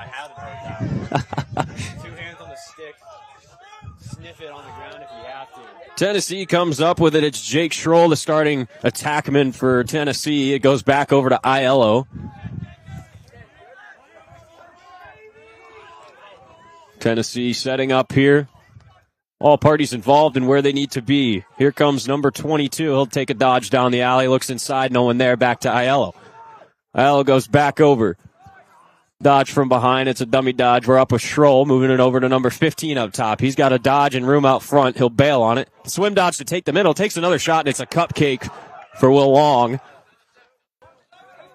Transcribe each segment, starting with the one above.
I haven't heard that. 2 hands on the stick. Sniff it on the ground if you have to. Tennessee comes up with it. It's Jake Schroll, the starting attackman for Tennessee. It goes back over to Aiello. Tennessee setting up here. All parties involved in where they need to be. Here comes number 22. He'll take a dodge down the alley. Looks inside. No one there. Back to Aiello. Aiello goes back over. Dodge from behind. It's a dummy dodge. We're up with Schroll, moving it over to number 15 up top. He's got a dodge and room out front. He'll bail on it. Swim dodge to take the middle. Takes another shot, and it's a cupcake for Will Long.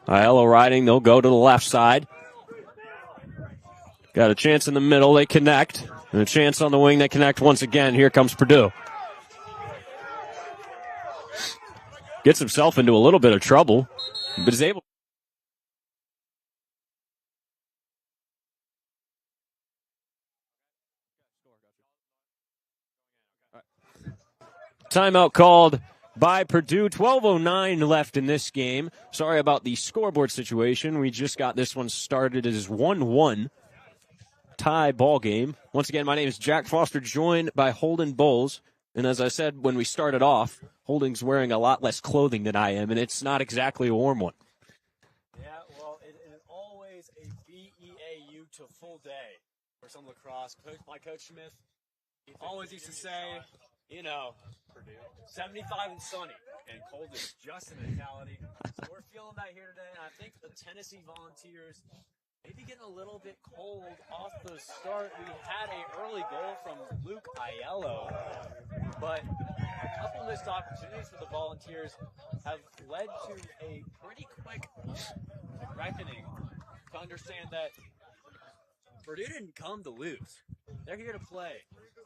Aiello riding. They'll go to the left side. Got a chance in the middle. They connect. And a chance on the wing. They connect once again. Here comes Purdue. Gets himself into a little bit of trouble, but is able. Timeout called by Purdue. 12:09 left in this game. Sorry about the scoreboard situation. We just got this one started as 1-1. Tie ball game. Once again, my name is Jack Foster, joined by Holden Bowles. And as I said when we started off, Holden's wearing a lot less clothing than I am, and it's not exactly a warm one. Yeah, well, it is always a BEAU to full day for some lacrosse. My Coach Smith always used to say, you know, 75 and sunny, and cold is just a mentality. So we're feeling that here today, and I think the Tennessee Volunteers maybe getting a little bit cold off the start. We had an early goal from Luke Aiello, but a couple missed opportunities for the Volunteers have led to a pretty quick reckoning to understand that Purdue didn't come to lose. They're here to play.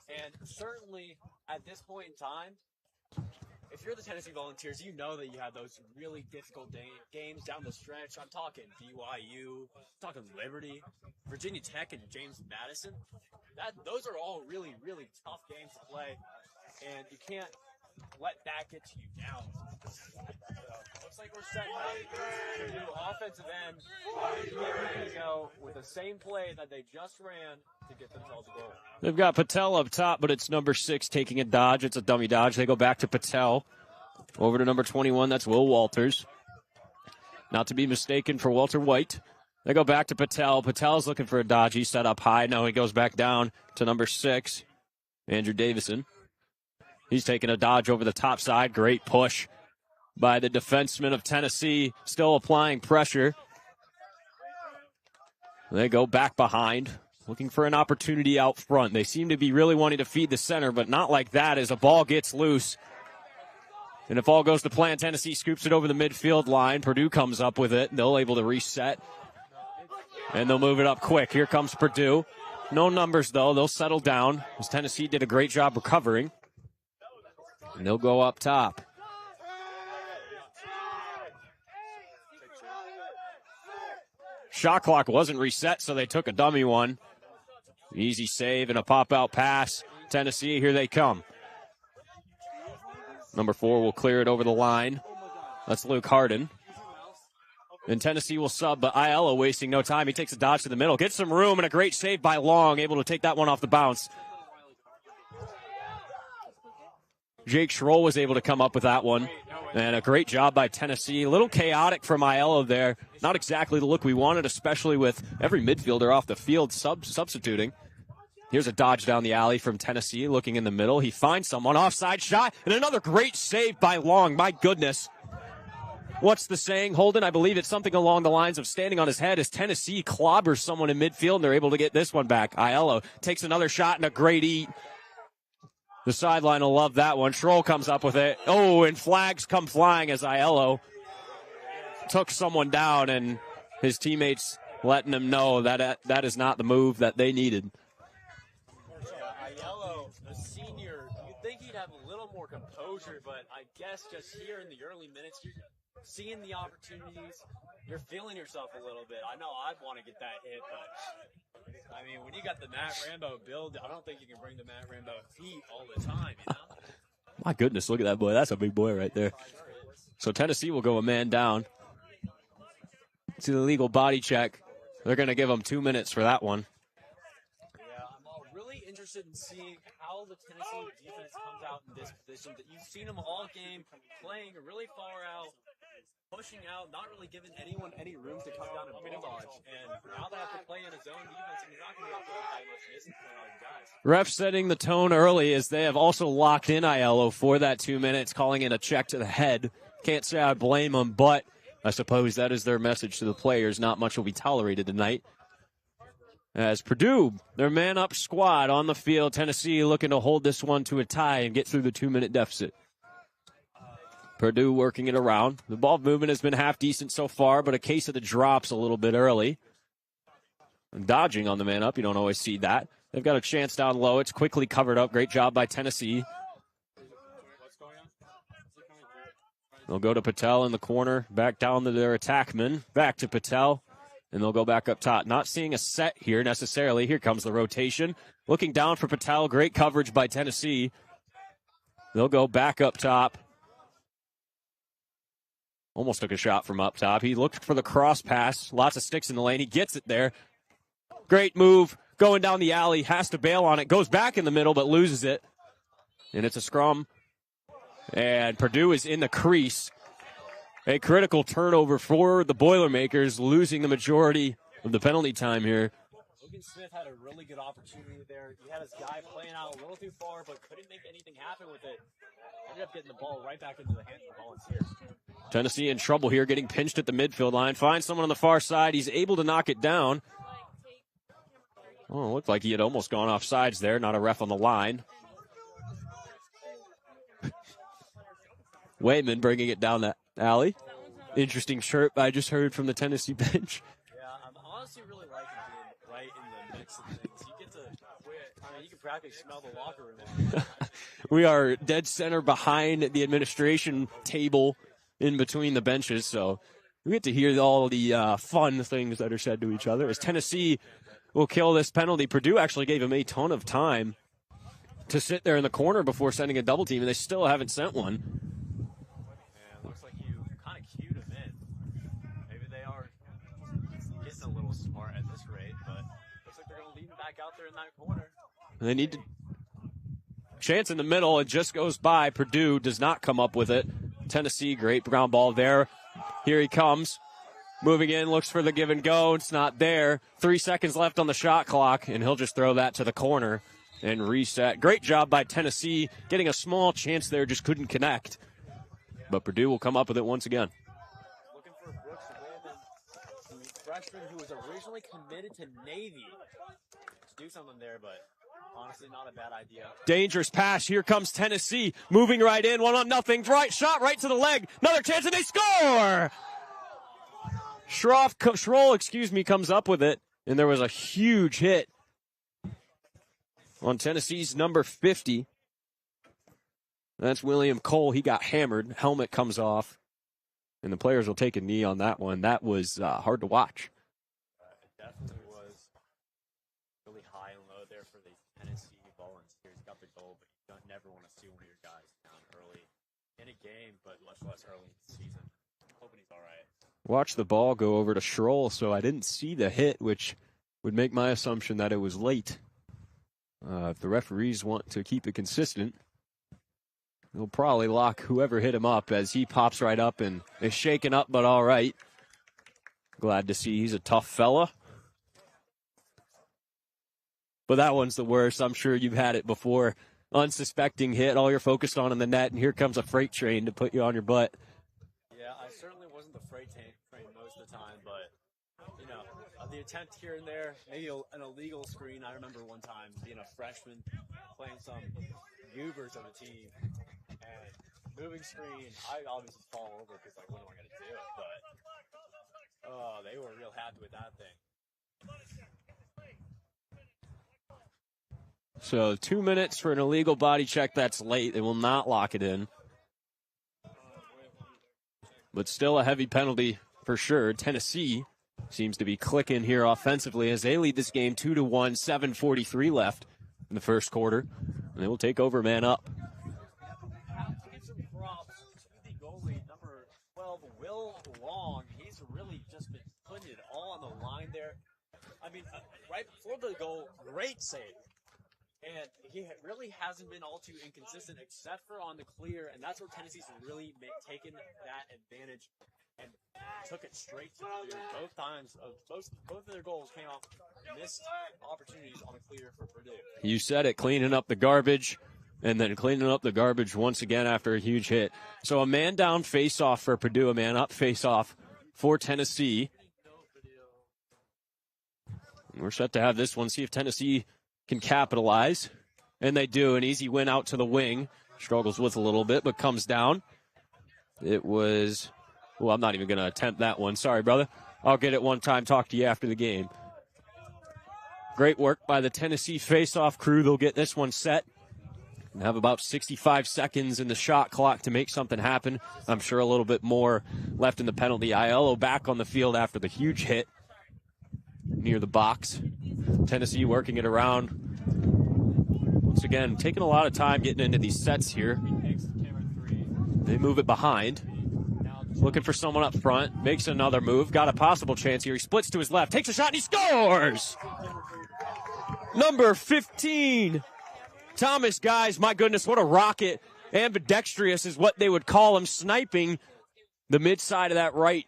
And certainly at this point in time, if you're the Tennessee Volunteers, you know that you have those really difficult games down the stretch. I'm talking BYU, I'm talking Liberty, Virginia Tech, and James Madison. Those are all really, really tough games to play, and you can't let that get you down. So, looks like we're setting up to do offensive end. Get ready to go with the same play that they just ran to get themselves a goal. They've got Patel up top, but it's number 6 taking a dodge. It's a dummy dodge. They go back to Patel. Over to number 21. That's Will Walters. Not to be mistaken for Walter White. They go back to Patel. Patel's looking for a dodge. He's set up high. No, he goes back down to number 6, Andrew Davison. He's taking a dodge over the top side. Great push by the defenseman of Tennessee. Still applying pressure. They go back behind, looking for an opportunity out front. They seem to be really wanting to feed the center, but not like that as a ball gets loose. And if all goes to plan, Tennessee scoops it over the midfield line. Purdue comes up with it. They'll able to reset. And they'll move it up quick. Here comes Purdue. No numbers, though. They'll settle down, as Tennessee did a great job recovering. And they'll go up top. Shot clock wasn't reset, so they took a dummy one. Easy save and a pop-out pass. Tennessee, here they come. Number 4 will clear it over the line. That's Luke Harden. And Tennessee will sub, but Aiello wasting no time. He takes a dodge to the middle, gets some room, and a great save by Long, able to take that one off the bounce. Jake Schroll was able to come up with that one. And a great job by Tennessee. A little chaotic from Aiello there. Not exactly the look we wanted, especially with every midfielder off the field substituting. Here's a dodge down the alley from Tennessee, looking in the middle. He finds someone, offside shot, and another great save by Long. My goodness. What's the saying, Holden? I believe it's something along the lines of standing on his head as Tennessee clobbers someone in midfield, and they're able to get this one back. Aiello takes another shot and a great eat. The sideline will love that one. Schroll comes up with it. Oh, and flags come flying as Aiello took someone down, and his teammates letting him know that that is not the move that they needed. Aiello, the senior, you'd think he'd have a little more composure, but I guess just here in the early minutes, you're seeing the opportunities, you're feeling yourself a little bit. I know I'd want to get that hit, but I mean, when you got the Matt Rambo build, I don't think you can bring the Matt Rambo heat all the time, you know? My goodness, look at that boy. That's a big boy right there. So Tennessee will go a man down. To the legal body check. They're going to give them 2 minutes for that one. Yeah, I'm really interested in seeing how the Tennessee defense comes out in this position. You've seen them all game playing really far out, pushing out, not really giving anyone any room to come down and ball dodge. And now they have to play in a zone defense, and you're not going to be able to play that much distance for all you guys. Ref setting the tone early as they have also locked in Aiello for that 2 minutes, calling in a check to the head. Can't say I blame them, but I suppose that is their message to the players. Not much will be tolerated tonight. As Purdue, their man-up squad on the field, Tennessee looking to hold this one to a tie and get through the 2-minute deficit. Purdue working it around. The ball movement has been half decent so far, but a case of the drops a little bit early. And dodging on the man-up, you don't always see that. They've got a chance down low. It's quickly covered up. Great job by Tennessee. They'll go to Patel in the corner, back down to their attackman, back to Patel, and they'll go back up top. Not seeing a set here necessarily. Here comes the rotation. Looking down for Patel. Great coverage by Tennessee. They'll go back up top. Almost took a shot from up top. He looked for the cross pass. Lots of sticks in the lane. He gets it there. Great move. Going down the alley. Has to bail on it. Goes back in the middle, but loses it. And it's a scrum. And Purdue is in the crease. A critical turnover for the Boilermakers, losing the majority of the penalty time here. Logan Smith had a really good opportunity there. He had his guy playing out a little too far, but couldn't make anything happen with it. Ended up getting the ball right back into the hands of the Volunteers. Tennessee in trouble here, getting pinched at the midfield line. Finds someone on the far side. He's able to knock it down. Oh, it looked like he had almost gone off sides there. Not a ref on the line. Wayman bringing it down that alley. Interesting chirp I just heard from the Tennessee bench. Yeah, I'm honestly really liking being right in the mix of things. You get to, you can practically smell the locker room. We are dead center behind the administration table in between the benches, so we get to hear all the fun things that are said to each other. As Tennessee will kill this penalty, Purdue actually gave him a ton of time to sit there in the corner before sending a double team, and they still haven't sent one. Out there in that corner. They need to chance in the middle. It just goes by. Purdue does not come up with it. Tennessee, great ground ball there. Here he comes. Moving in, looks for the give and go. It's not there. 3 seconds left on the shot clock, and he'll just throw that to the corner and reset. Great job by Tennessee. Getting a small chance there, just couldn't connect. But Purdue will come up with it once again. Looking for Brooks Wayman, the freshman who was originally committed to Navy. Do something there, but honestly not a bad idea. Dangerous pass. Here comes Tennessee. Moving right in. 1-0. Right shot right to the leg. Another chance and they score! Schroll, comes up with it. And there was a huge hit on Tennessee's number 50. That's William Cole. He got hammered. Helmet comes off. And the players will take a knee on that one. That was hard to watch. It definitely was really high and low there for the Tennessee Volunteers. Got the goal, but you don't never want to see one of your guys down early in a game, but much less early in the season. Hoping he's all right. Watch the ball go over to Schroll, so I didn't see the hit, which would make my assumption that it was late. If the referees want to keep it consistent, they'll probably lock whoever hit him up as he pops right up and is shaken up, but all right. Glad to see he's a tough fella. But that one's the worst. I'm sure you've had it before. Unsuspecting hit, all you're focused on in the net, and here comes a freight train to put you on your butt. Yeah, I certainly wasn't the freight train most of the time, but, you know, the attempt here and there, maybe an illegal screen. I remember one time being a freshman playing some goobers of a team, and moving screen, I obviously fall over because, like, what am I going to do? But, oh, they were real happy with that thing. So 2 minutes for an illegal body check. That's late. They will not lock it in. But still a heavy penalty for sure. Tennessee seems to be clicking here offensively as they lead this game 2-1, 7:43 left in the first quarter. And they will take over man up. Have to give some props to the goalie, number 12, Will Long. He's really just been putting it all on the line there. I mean, right before the goal, great save. And he really hasn't been all too inconsistent except for on the clear, and that's where Tennessee's really taken that advantage and took it straight to clear. Both times, both of their goals came off missed opportunities on the clear for Purdue. You said it, cleaning up the garbage, and then cleaning up the garbage once again after a huge hit. So a man down face-off for Purdue, a man up face-off for Tennessee. We're set to have this one, see if Tennessee can capitalize, and they do. An easy win out to the wing. Struggles with a little bit, but comes down. It was, well, I'm not even going to attempt that one. Sorry, brother. I'll get it one time, talk to you after the game. Great work by the Tennessee face-off crew. They'll get this one set and have about 65 seconds in the shot clock to make something happen. I'm sure a little bit more left in the penalty. Aiello back on the field after the huge hit near the box. Tennessee working it around. Once again, taking a lot of time getting into these sets here. They move it behind. Looking for someone up front. Makes another move. Got a possible chance here. He splits to his left. Takes a shot and he scores! Number 15. Thomas, guys, my goodness, what a rocket. Ambidextrous is what they would call him, sniping the mid side of that right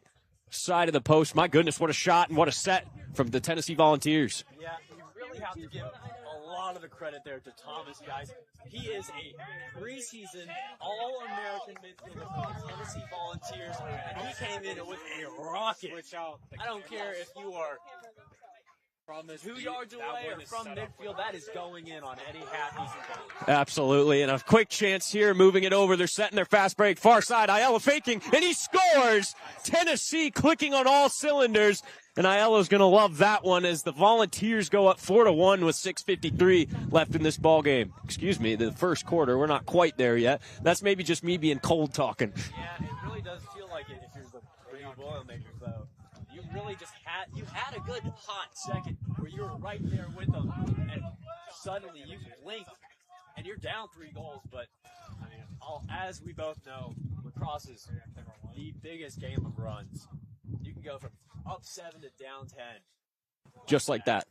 side of the post. My goodness, what a shot and what a set from the Tennessee Volunteers. Yeah, you really have to give a lot of the credit there to Thomas, guys. He is a preseason All-American midfielder for the Tennessee Volunteers, and he came in with a rocket. I don't care if you are from 2 yards away or from midfield, that is going in on any half-decent goal. Absolutely, and a quick chance here, moving it over. They're setting their fast break, far side. Aiello faking, and he scores! Tennessee clicking on all cylinders, and Aiello's going to love that one as the Volunteers go up 4-1 with 6:53 left in this ball game. Excuse me, the first quarter. We're not quite there yet. That's maybe just me being cold talking. Yeah, it really does feel like it if you're the Purdue Boilermakers, though. You really just had a good hot second where you were right there with them, and suddenly you blink and you're down 3 goals. But I mean, as we both know, lacrosse is the biggest game of runs. You can go from up 7 to down 10. Just like that.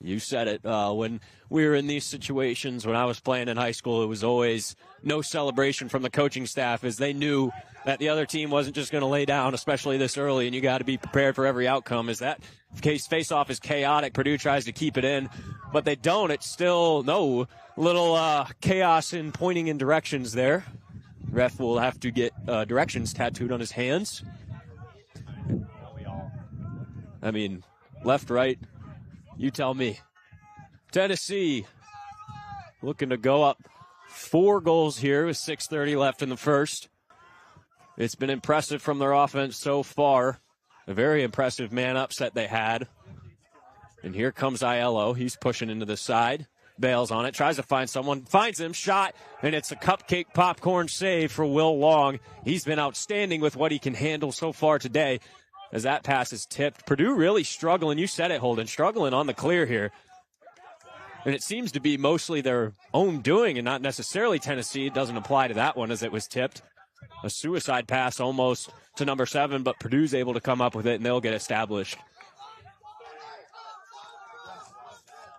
You said it. When we were in these situations, when I was playing in high school, it was always no celebration from the coaching staff, as they knew that the other team wasn't just going to lay down, especially this early, and you got to be prepared for every outcome. As that case face-off is chaotic, Purdue tries to keep it in, but they don't. It's still no little chaos in pointing in directions there. Ref will have to get directions tattooed on his hands. I mean, left, right. You tell me. Tennessee looking to go up 4 goals here with 6:30 left in the first. It's been impressive from their offense so far. A very impressive man upset they had. And here comes Aiello. He's pushing into the side. Bails on it. Tries to find someone. Finds him. Shot. And it's a cupcake popcorn save for Will Long. He's been outstanding with what he can handle so far today. As that pass is tipped. Purdue really struggling. You said it, Holden. Struggling on the clear here. And it seems to be mostly their own doing and not necessarily Tennessee. It doesn't apply to that one as it was tipped. A suicide pass almost to number 7, but Purdue's able to come up with it and they'll get established.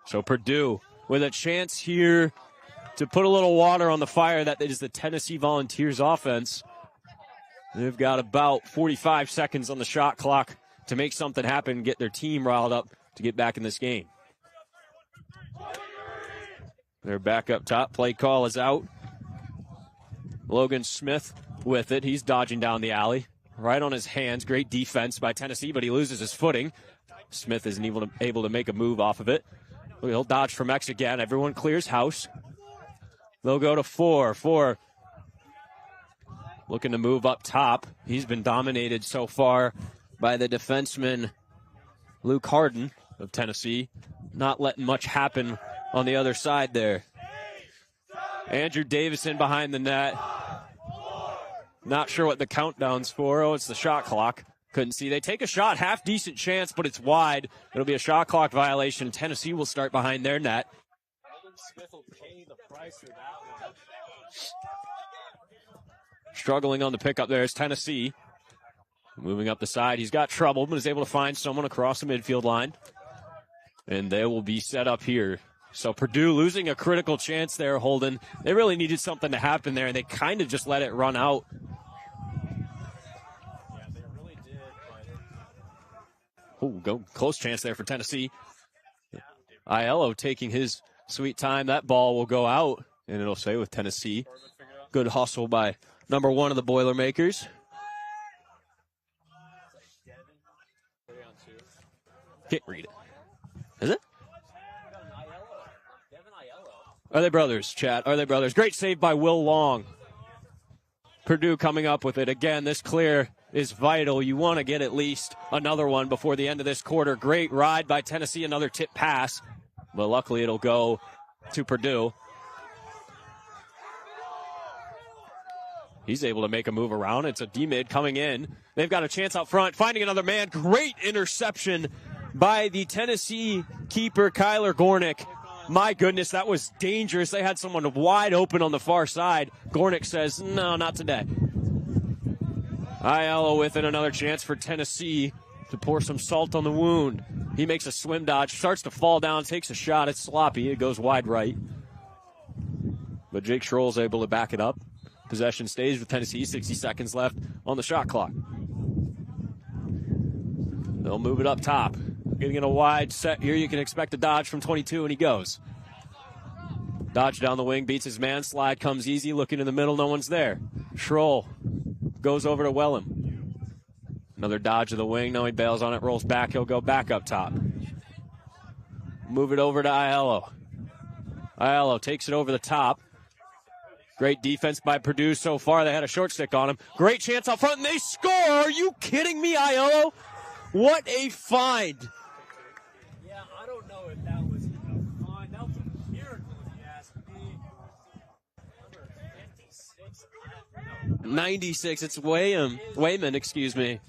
So Purdue with a chance here to put a little water on the fire. That is the Tennessee Volunteers offense. They've got about 45 seconds on the shot clock to make something happen, get their team riled up to get back in this game. They're back up top. Play call is out. Logan Smith with it. He's dodging down the alley. Right on his hands. Great defense by Tennessee, but he loses his footing. Smith isn't able to make a move off of it. He'll dodge from X again. Everyone clears house. They'll go to 4. Looking to move up top. He's been dominated so far by the defenseman Luke Harden of Tennessee. Not letting much happen on the other side there. Andrew Davison behind the net. Not sure what the countdown's for. Oh, it's the shot clock. Couldn't see. They take a shot. Half decent chance, but it's wide. It'll be a shot clock violation. Tennessee will start behind their net. Smith will pay the price for that one. Struggling on the pickup there is Tennessee. Moving up the side. He's got trouble, but is able to find someone across the midfield line. And they will be set up here. So Purdue losing a critical chance there, Holden. They really needed something to happen there, and they kind of just let it run out. Yeah, they really did. Go close chance there for Tennessee. Aiello taking his sweet time. That ball will go out, and it'll stay with Tennessee. Good hustle by number 1 of the Boilermakers. Can't read it. Is it? Are they brothers, chat? Are they brothers? Great save by Will Long. Purdue coming up with it. Again, this clear is vital. You want to get at least another one before the end of this quarter. Great ride by Tennessee. Another tip pass. But luckily it'll go to Purdue. He's able to make a move around. It's a D-mid coming in. They've got a chance out front. Finding another man. Great interception by the Tennessee keeper, Kyler Gornick. My goodness, that was dangerous. They had someone wide open on the far side. Gornick says, no, not today. Aiello with it, another chance for Tennessee to pour some salt on the wound. He makes a swim dodge, starts to fall down, takes a shot. It's sloppy. It goes wide right. But Jake Schroll's able to back it up. Possession stays with Tennessee, 60 seconds left on the shot clock. They'll move it up top. Getting in a wide set here, you can expect a dodge from 22, and he goes. Dodge down the wing, beats his man. Slide comes easy, looking in the middle, no one's there. Schroll goes over to Wellham. Another dodge of the wing, no, he bails on it, rolls back, he'll go back up top. Move it over to Aiello. Aiello takes it over the top. Great defense by Purdue so far. They had a short stick on him. Great chance out front, and they score! Are you kidding me, Aiello? What a find! Yeah, I don't know if that was a find. That was a miracle, if you ask me. Number 56. 96. It's Wayman, excuse me.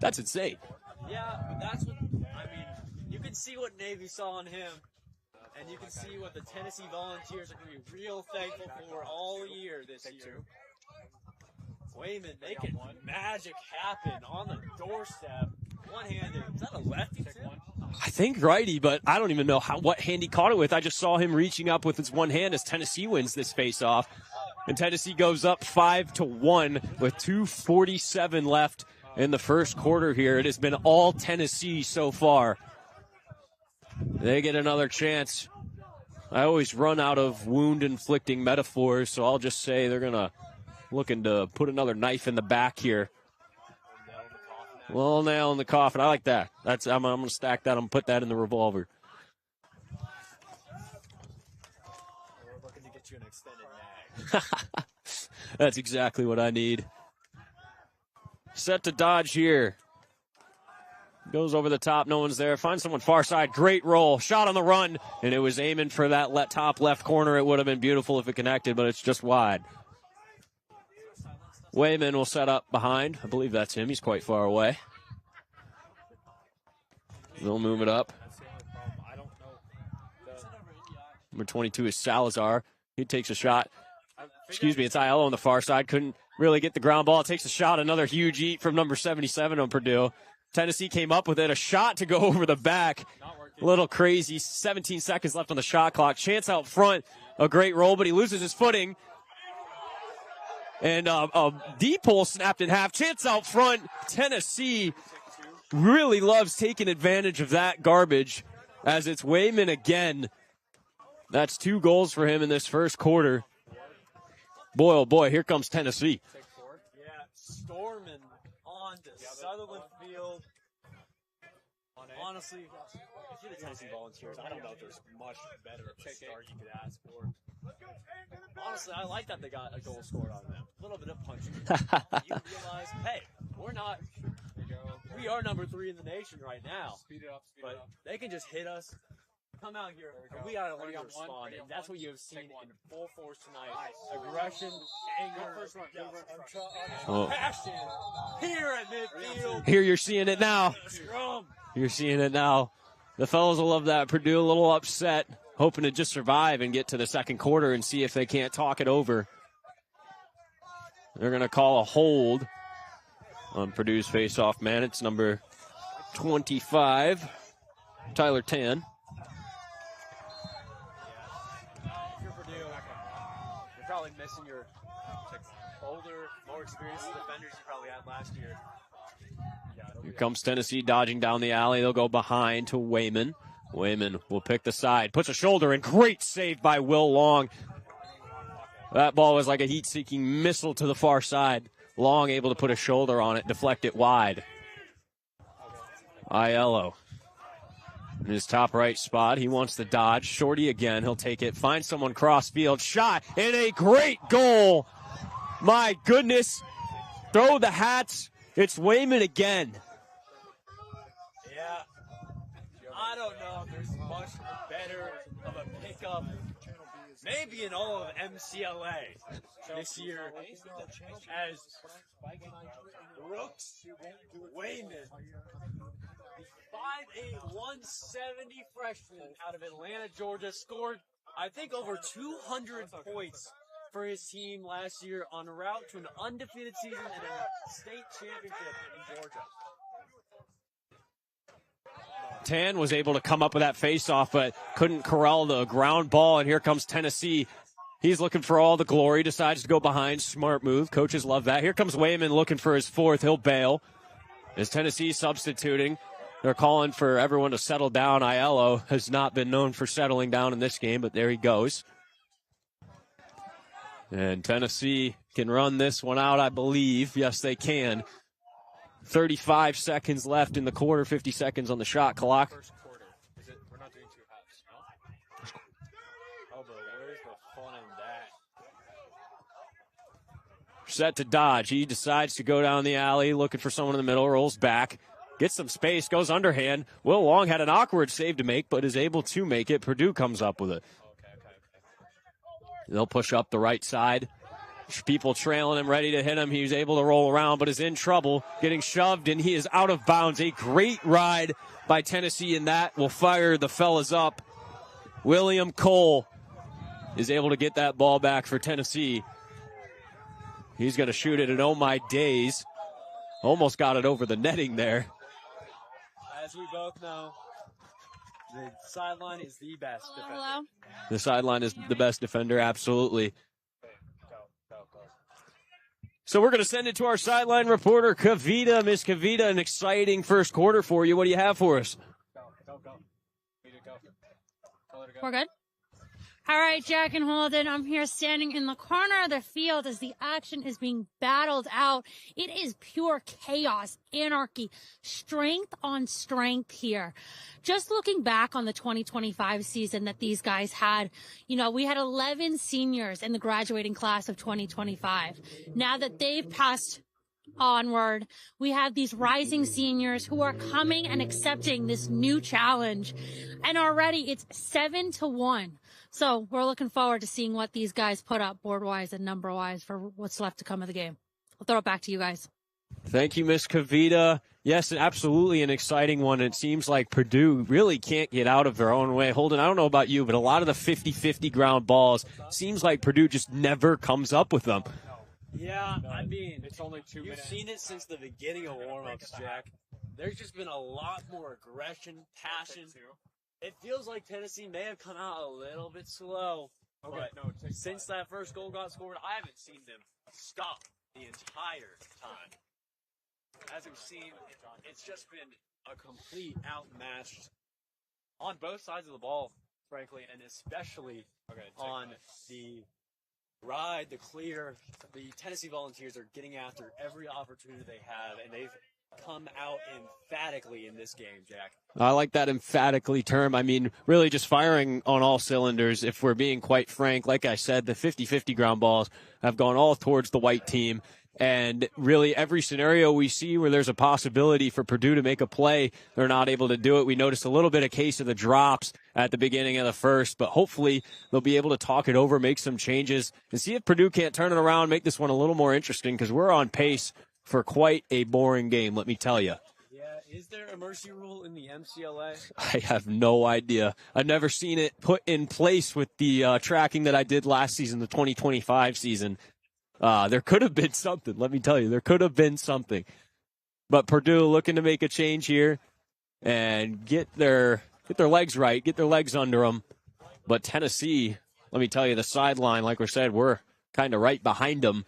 That's insane. Yeah, but that's what, I mean, you can see what Navy saw in him, and you can see what the Tennessee Volunteers are going to be real thankful for all year this year. Wayman making magic happen on the doorstep. One-handed. Is that a lefty, too? I think righty, but I don't even know what hand he caught it with. I just saw him reaching up with his one hand as Tennessee wins this face-off. And Tennessee goes up 5-1 with 2:47 left in the first quarter here. It has been all Tennessee so far. They get another chance. I always run out of wound-inflicting metaphors, so I'll just say they're going to looking to put another knife in the back here. Little nail in the coffin. I like that. I'm going to stack that. I'm going to put that in the revolver. We're looking to get you an extended mag. That's exactly what I need. Set to dodge here. Goes over the top. No one's there. Finds someone far side. Great roll. Shot on the run. And it was aiming for that top left corner. It would have been beautiful if it connected, but it's just wide. Wayman will set up behind. I believe that's him. He's quite far away. They'll move it up. Number 22 is Salazar. He takes a shot. Excuse me, it's Aiello on the far side. Couldn't really get the ground ball. Takes a shot. Another huge eat from number 77 on Purdue. Tennessee came up with it. A shot to go over the back. A little crazy. 17 seconds left on the shot clock. Chance out front. A great roll, but he loses his footing. And a D-pole snapped in half. Chance out front. Tennessee really loves taking advantage of that garbage as it's Wayman again. That's 2 goals for him in this first quarter. Boy, oh boy, here comes Tennessee. Yeah, storming on to Sutherland Field. Honestly, if you're the Tennessee Volunteers, I don't know if there's much better of a start you could ask for. Honestly, I like that they got a goal scored on them. A little bit of punching. You realize, hey, we are number 3 in the nation right now. But they can just hit us, come out here, and we got to learn to respond. And that's what you have seen in full force tonight. Aggression, anger, passion here at midfield. Here you're seeing it now. You're seeing it now. The fellas will love that. Purdue a little upset, hoping to just survive and get to the second quarter and see if they can't talk it over. They're going to call a hold on Purdue's face-off man. It's number 25. Tyler Tan. If you're Purdue, you're probably missing your older, more experienced defenders you probably had last year. Here comes Tennessee dodging down the alley. They'll go behind to Wayman. Wayman will pick the side, puts a shoulder in. Great save by Will Long. That ball was like a heat-seeking missile to the far side. Long able to put a shoulder on it, deflect it wide. Aiello in his top right spot. He wants the dodge. Shorty again. He'll take it. Find someone cross field. Shot. And a great goal. My goodness. Throw the hats. It's Wayman again. Yeah. I don't know if there's much better of a pickup, maybe in all of MCLA this year, as Brooks Wayman. 5'8", 170 freshman out of Atlanta, Georgia, scored, I think, over 200 points for his team last year on route to an undefeated season and a state championship in Georgia. Tan was able to come up with that faceoff, but couldn't corral the ground ball, and here comes Tennessee. He's looking for all the glory, decides to go behind. Smart move. Coaches love that. Here comes Wayman looking for his fourth. He'll bail. As Tennessee substituting, they're calling for everyone to settle down. Aiello has not been known for settling down in this game, but there he goes. And Tennessee can run this one out, I believe. Yes, they can. 35 seconds left in the quarter, 50 seconds on the shot clock. First quarter. Is it? We're not doing two halves, no? Oh, but where's the fun in that? Set to dodge. He decides to go down the alley, looking for someone in the middle, rolls back, gets some space, goes underhand. Will Long had an awkward save to make, but is able to make it. Purdue comes up with it. They'll push up the right side. People trailing him, ready to hit him. He was able to roll around, but is in trouble, getting shoved, and he is out of bounds. A great ride by Tennessee, and that will fire the fellas up. William Cole is able to get that ball back for Tennessee. He's going to shoot it, and oh my days. Almost got it over the netting there. As we both know, the sideline is the best defender. Hello? The sideline is the best defender, absolutely. So we're going to send it to our sideline reporter, Kavita. Miss Kavita, an exciting first quarter for you. What do you have for us? We're good? All right, Jack and Holden, I'm here standing in the corner of the field as the action is being battled out. It is pure chaos, anarchy, strength on strength here. Just looking back on the 2025 season that these guys had, you know, we had 11 seniors in the graduating class of 2025. Now that they've passed onward, we have these rising seniors who are coming and accepting this new challenge. And already it's 7-1. So we're looking forward to seeing what these guys put up board-wise and number-wise for what's left to come of the game. I'll throw it back to you guys. Thank you, Miss Kavita. Yes, absolutely an exciting one. It seems like Purdue really can't get out of their own way. Holden, I don't know about you, but a lot of the 50-50 ground balls, seems like Purdue just never comes up with them. Yeah, I mean, it's only 2 minutes. You've seen it since the beginning of warm-ups, Jack. There's just been a lot more aggression, passion. It feels like Tennessee may have come out a little bit slow, but since that first goal got scored, I haven't seen them stop the entire time. As we've seen, it's just been a complete outmatched on both sides of the ball, frankly, and especially on the ride, the clear. The Tennessee Volunteers are getting after every opportunity they have, and they've come out emphatically in this game, Jack. I like that emphatically term. I mean, really just firing on all cylinders. If we're being quite frank, like I said, the 50-50 ground balls have gone all towards the white team. And really every scenario we see where there's a possibility for Purdue to make a play, they're not able to do it. We noticed a little bit of case of the drops at the beginning of the first, but hopefully they'll be able to talk it over, make some changes, and see if Purdue can't turn it around, make this one a little more interesting, because we're on pace for quite a boring game, let me tell you. Yeah, is there a mercy rule in the MCLA? I have no idea. I've never seen it put in place with the tracking that I did last season, the 2025 season. There could have been something, let me tell you. There could have been something. But Purdue looking to make a change here and get their get their legs right, get their legs under them. But Tennessee, let me tell you, the sideline, like we said, we're kind of right behind them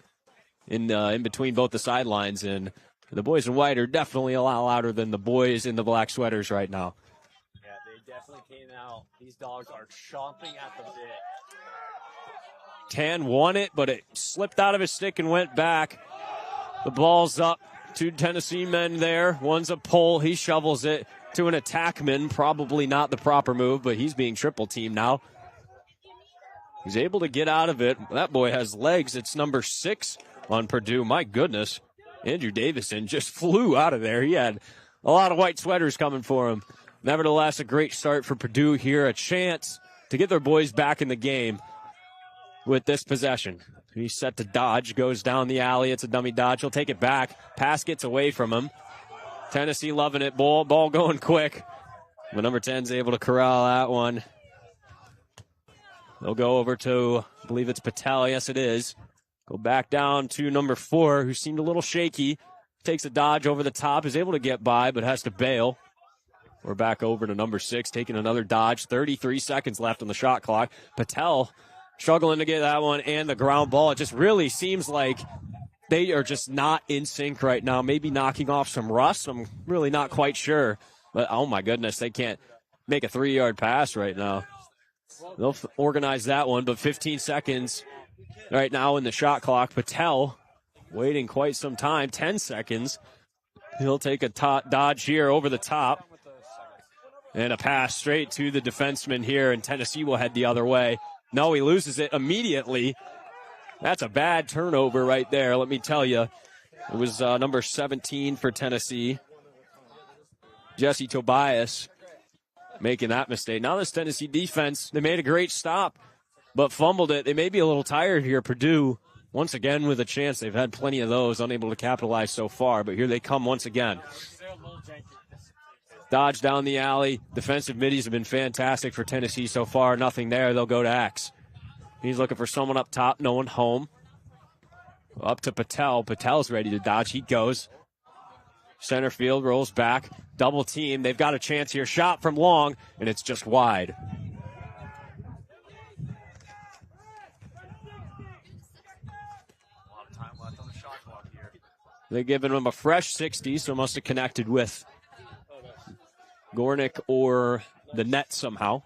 in between both the sidelines. And the boys in white are definitely a lot louder than the boys in the black sweaters right now. Yeah, they definitely came out. These dogs are chomping at the bit. Tan won it, but it slipped out of his stick and went back. The ball's up. 2 Tennessee men there. One's a pull. He shovels it to an attackman. Probably not the proper move, but he's being triple teamed now. He's able to get out of it. That boy has legs. It's number 6 on Purdue. My goodness. Andrew Davison just flew out of there. He had a lot of white sweaters coming for him. Nevertheless, a great start for Purdue here. A chance to get their boys back in the game with this possession. He's set to dodge, goes down the alley. It's a dummy dodge. He'll take it back. Pass gets away from him. Tennessee loving it. Ball going quick. But number 10's able to corral that one. They'll go over to, I believe it's Patel. Yes, it is. Go back down to number 4, who seemed a little shaky. Takes a dodge over the top. Is able to get by, but has to bail. We're back over to number 6, taking another dodge. 33 seconds left on the shot clock. Patel struggling to get that one and the ground ball. It just really seems like they are just not in sync right now. Maybe knocking off some rust. I'm really not quite sure. But, oh, my goodness, they can't make a 3-yard pass right now. They'll organize that one, but 15 seconds right now in the shot clock. Patel waiting quite some time, 10 seconds. He'll take a dodge here over the top. And a pass straight to the defenseman here, and Tennessee will head the other way. No, he loses it immediately. That's a bad turnover right there, let me tell you. It was number 17 for Tennessee. Jesse Tobias making that mistake. Now this Tennessee defense, they made a great stop, but fumbled it. They may be a little tired here. Purdue, once again with a chance. They've had plenty of those, unable to capitalize so far, but here they come once again. Dodge down the alley. Defensive middies have been fantastic for Tennessee so far. Nothing there. They'll go to X. He's looking for someone up top. No one home. Up to Patel. Patel's ready to dodge. He goes. Center field rolls back. Double team. They've got a chance here. Shot from long, and it's just wide. A lot of time left on the shot clock here. They're giving him a fresh 60, so must have connected with Gornick or the net somehow.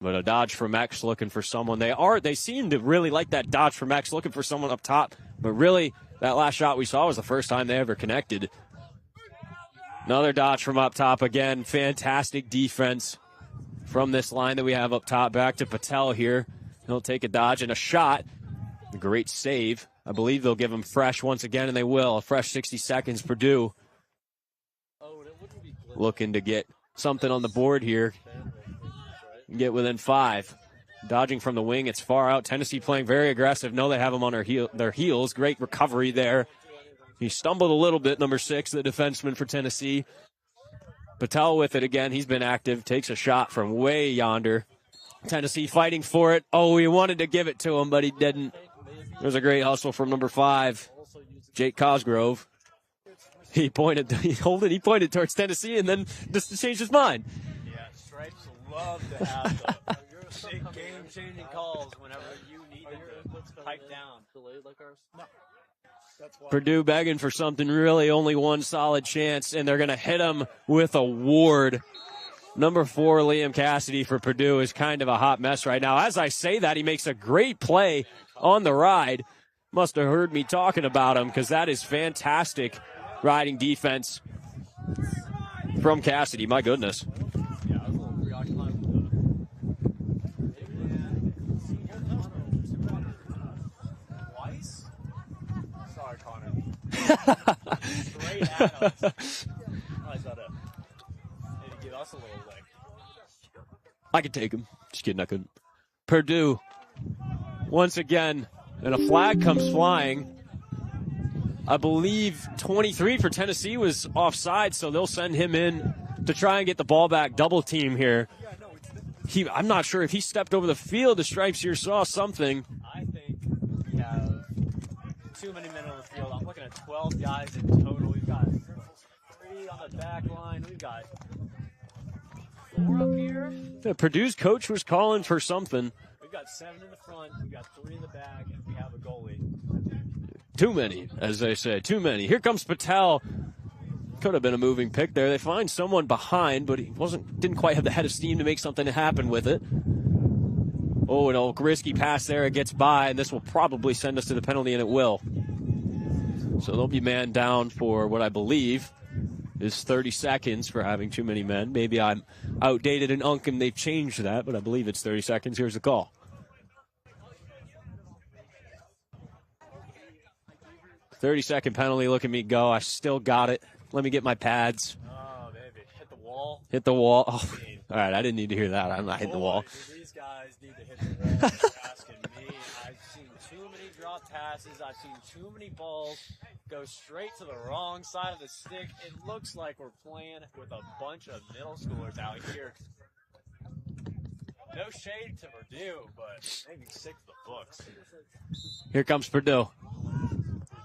But a dodge from X looking for someone. They seem to really like that dodge from X, looking for someone up top. But really, that last shot we saw was the first time they ever connected. Another dodge from up top again. Fantastic defense from this line that we have up top. Back to Patel here. He'll take a dodge and a shot. A great save. I believe they'll give him fresh once again, and they will. A fresh 60 seconds. Purdue looking to get something on the board here. Get within 5. Dodging from the wing. It's far out. Tennessee playing very aggressive. No, they have him on their heels. Great recovery there. He stumbled a little bit, number 6, the defenseman for Tennessee. Patel with it again. He's been active. Takes a shot from way yonder. Tennessee fighting for it. Oh, he wanted to give it to him, but he didn't. There's a great hustle from number 5, Jake Cosgrove. He pointed towards Tennessee and then just changed his mind. Yeah, Stripes love to have the big game-changing calls whenever you need to pipe down. Purdue begging for something, really only one solid chance, and they're going to hit him with a ward. Number 4, Liam Cassidy for Purdue is kind of a hot mess right now. As I say that, he makes a great play on the ride. Must have heard me talking about him because that is fantastic riding defense from Cassidy. My goodness. Yeah, I was a little preoccupied with Weiss? Sorry, Connor. Straight at us. I thought maybe give us a little leg. I could take him. Just kidding, I couldn't. Purdue, once again, and a flag comes flying. I believe 23 for Tennessee was offside, so they'll send him in to try and get the ball back. Double team here. I'm not sure if he stepped over the field. The Stripes here saw something. I think we have too many men on the field. I'm looking at 12 guys in total. We've got 3 on the back line. We've got 4 up here. Yeah, Purdue's coach was calling for something. We've got 7 in the front, we've got 3 in the back, and we have a goalie. Too many, as they say, too many. Here comes Patel. Could have been a moving pick there. They find someone behind, but he didn't quite have the head of steam to make something happen with it. Oh, an old risky pass there. It gets by, and this will probably send us to the penalty, and it will. So they'll be man down for what I believe is 30 seconds for having too many men. Maybe I'm outdated in Unk and they've changed that, but I believe it's 30 seconds. Here's the call. 30-second penalty. Look at me go. I still got it. Let me get my pads. Oh, baby. Hit the wall. Hit the wall. Oh, all right, I didn't need to hear that. I'm not hitting the wall. These guys need to hit the wall. You're asking me. I've seen too many drop passes. I've seen too many balls go straight to the wrong side of the stick. It looks like we're playing with a bunch of middle schoolers out here. No shade to Purdue, but maybe sick to the books. Here comes Purdue.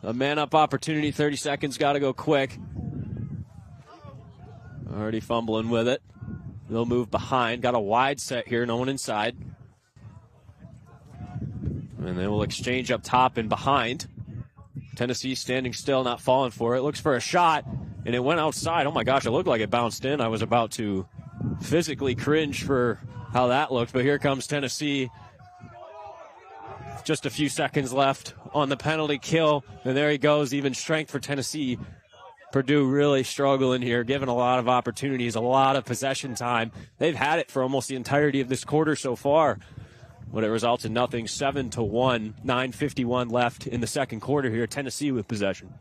A man-up opportunity, 30 seconds, got to go quick. Already fumbling with it. They'll move behind. Got a wide set here, no one inside. And they will exchange up top and behind. Tennessee standing still, not falling for it. Looks for a shot, and it went outside. Oh, my gosh, it looked like it bounced in. I was about to physically cringe for how that looked, but here comes Tennessee. Just a few seconds left on the penalty kill, and there he goes. Even strength for Tennessee. Purdue really struggling here, given a lot of opportunities, a lot of possession time. They've had it for almost the entirety of this quarter so far, but it results in nothing. 7-1, 9:51 left in the second quarter here. Tennessee with possession.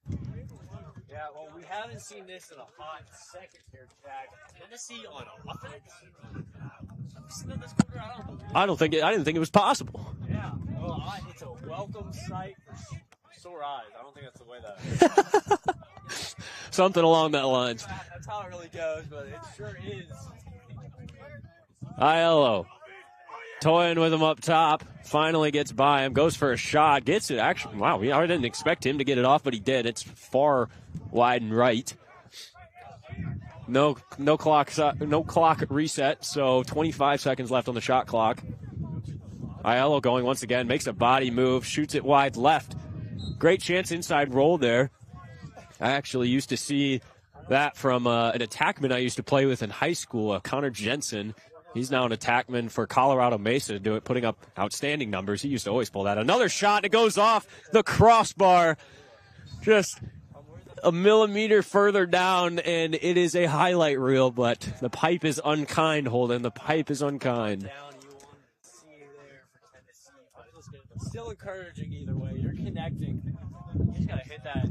Yeah, well, we haven't seen this in a hot second here, Jack. Tennessee on offense. I didn't think it was possible. Yeah, well, it's a welcome sight for sore eyes. I don't think that's the way that. Something along that lines. That's how it really goes, but it sure is. Aiello toying with him up top. Finally gets by him. Goes for a shot. Gets it. Actually, wow, I didn't expect him to get it off, but he did. It's far wide and right. No clock reset, so 25 seconds left on the shot clock. Aiello going once again, makes a body move, shoots it wide left. Great chance inside roll there. I actually used to see that from an attackman I used to play with in high school, Connor Jensen. He's now an attackman for Colorado Mesa, putting up outstanding numbers. He used to always pull that. Another shot, and it goes off the crossbar. Just a millimeter further down, and it is a highlight reel, but the pipe is unkind, Holden. The pipe is unkind. Down, you want to see there for Tennessee, but still encouraging either way. You're connecting. You just got to hit that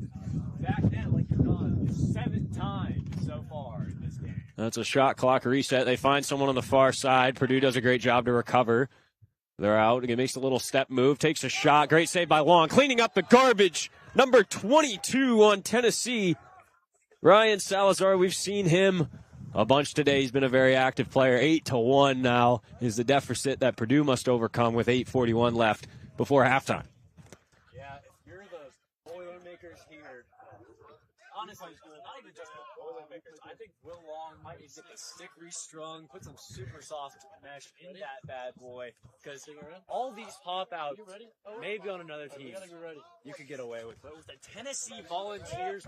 back net like you're done 7 times so far in this game. That's a shot clock reset. They find someone on the far side. Purdue does a great job to recover. They're out. He makes a little step move, takes a shot. Great save by Long, cleaning up the garbage. Number 22 on Tennessee, Ryan Salazar. We've seen him a bunch today. He's been a very active player. 8-1 now is the deficit that Purdue must overcome with 8:41 left before halftime. Yeah, if you're the Boilermakers here, honestly, not even just the Boilermakers, I think Will Long might need to get the stick restrung, put some super soft mesh in that bad boy, because all these pop out, maybe on another team, you could get away with it. But with the Tennessee Volunteers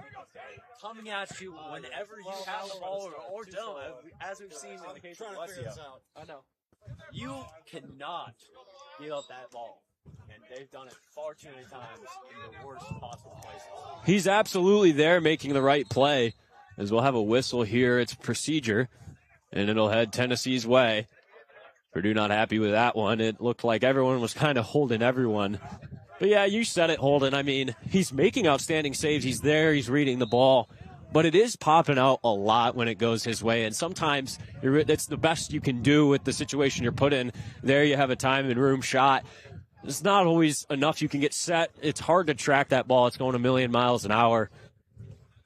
coming at you whenever you have the ball or don't, as we've seen in the case of Alessio, I know. You cannot give up that ball. And they've done it far too many times in the worst possible places. He's absolutely there making the right play, as we'll have a whistle here. It's procedure, and it'll head Tennessee's way. Purdue not happy with that one. It looked like everyone was kind of holding everyone. But yeah, you said it, Holden. I mean, he's making outstanding saves. He's there. He's reading the ball. But it is popping out a lot when it goes his way. And sometimes it's the best you can do with the situation you're put in. There you have a time and room shot. It's not always enough you can get set. It's hard to track that ball. It's going a million miles an hour.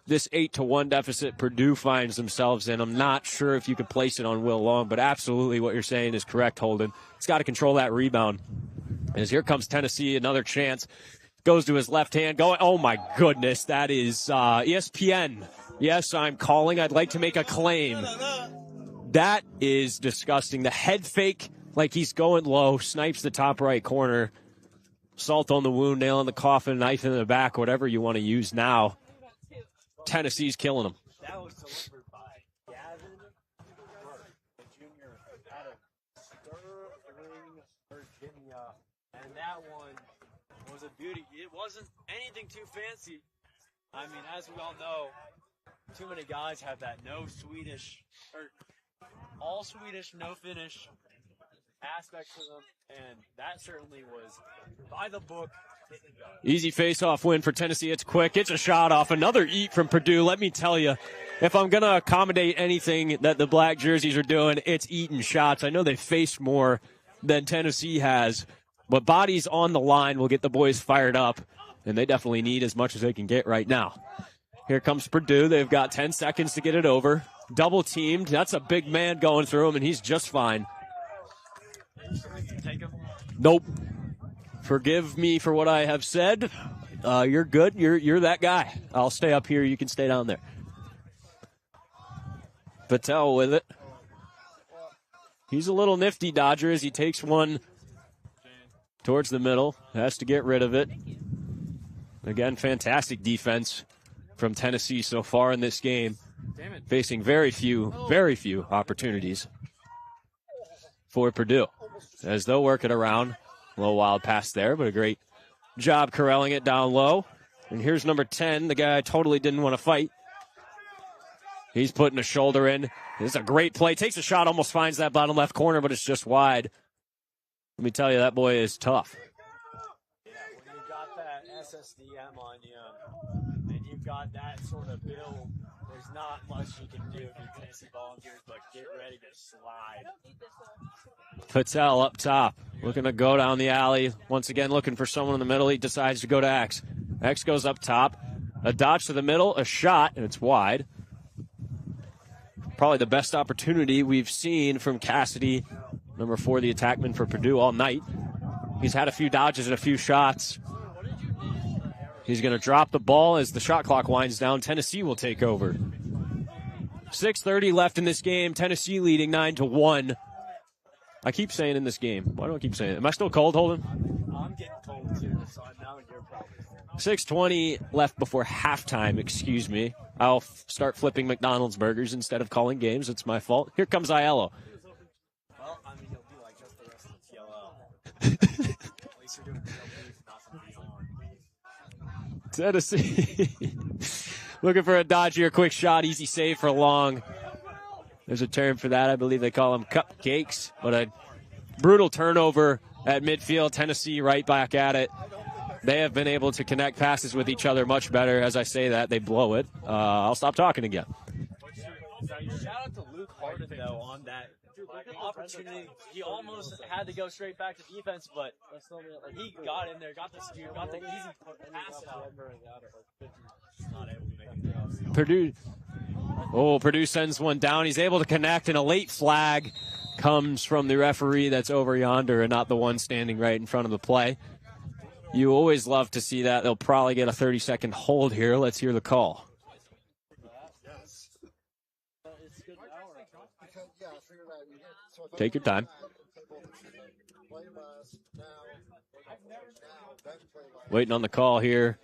This 8-1 deficit Purdue finds themselves in. I'm not sure if you could place it on Will Long, but absolutely what you're saying is correct, Holden. He's got to control that rebound. As here comes Tennessee, another chance. Goes to his left hand. Going. Oh, my goodness. That is ESPN. Yes, I'm calling. I'd like to make a claim. That is disgusting. The head fake, like he's going low, snipes the top right corner. Salt on the wound, nail in the coffin, knife in the back, whatever you want to use now. Tennessee's killing him. That was delivered by Gavin Burke, the junior out of Sterling, Virginia. And that one was a beauty. It wasn't anything too fancy. I mean, as we all know, too many guys have that no Swedish, or all Swedish, no finish aspect to them, and that certainly was by the book. Easy face-off win for Tennessee. It's quick. It's a shot off. Another eat from Purdue. Let me tell you, if I'm going to accommodate anything that the black jerseys are doing, it's eating shots. I know they faced more than Tennessee has, but bodies on the line will get the boys fired up, and they definitely need as much as they can get right now. Here comes Purdue. They've got 10 seconds to get it over. Double teamed. That's a big man going through him, and he's just fine. Nope. Forgive me for what I have said. You're good. You're that guy. I'll stay up here. You can stay down there. Patel with it. He's a little nifty dodger as he takes one towards the middle. Has to get rid of it. Again, fantastic defense from Tennessee so far in this game. Facing very few opportunities for Purdue, as they'll work it around. A little wild pass there, but a great job corralling it down low. And here's number 10, the guy I totally didn't want to fight. He's putting a shoulder in. This is a great play. Takes a shot, almost finds that bottom left corner, but it's just wide. Let me tell you, that boy is tough. Yeah, when you've got that SSDM on you, and you've got that sort of build, there's not much you can do if you're Tennessee Volunteers, but get ready to slide. Patel up top, looking to go down the alley. Once again, looking for someone in the middle. He decides to go to X. X goes up top. A dodge to the middle, a shot, and it's wide. Probably the best opportunity we've seen from Cassidy, number 4, the attackman for Purdue, all night. He's had a few dodges and a few shots. He's going to drop the ball as the shot clock winds down. Tennessee will take over. 6:30 left in this game. Tennessee leading 9-1. I keep saying in this game. Why do I keep saying it? Am I still cold, Holden? I'm getting cold too, so now you're probably. 6:20 left before halftime, excuse me. I'll start flipping McDonald's burgers instead of calling games. It's my fault. Here comes Aiello. Well, I mean, you'll be like just the rest of the TLL. At least you're doing Tennessee. Looking for a dodgier quick shot. Easy save for long. There's a term for that. I believe they call them cupcakes. But a brutal turnover at midfield. Tennessee right back at it. They have been able to connect passes with each other much better. As I say that, they blow it. I'll stop talking again. Shout out to Luke Harden, though, on that opportunity. He almost had to go straight back to defense, but he got in there, got the spear, got the easy pass out. Not able to make it. Purdue sends one down. He's able to connect, and a late flag comes from the referee that's over yonder and not the one standing right in front of the play. You always love to see that. They'll probably get a 30-second hold here. Let's hear the call. Take your time. Waiting on the call here.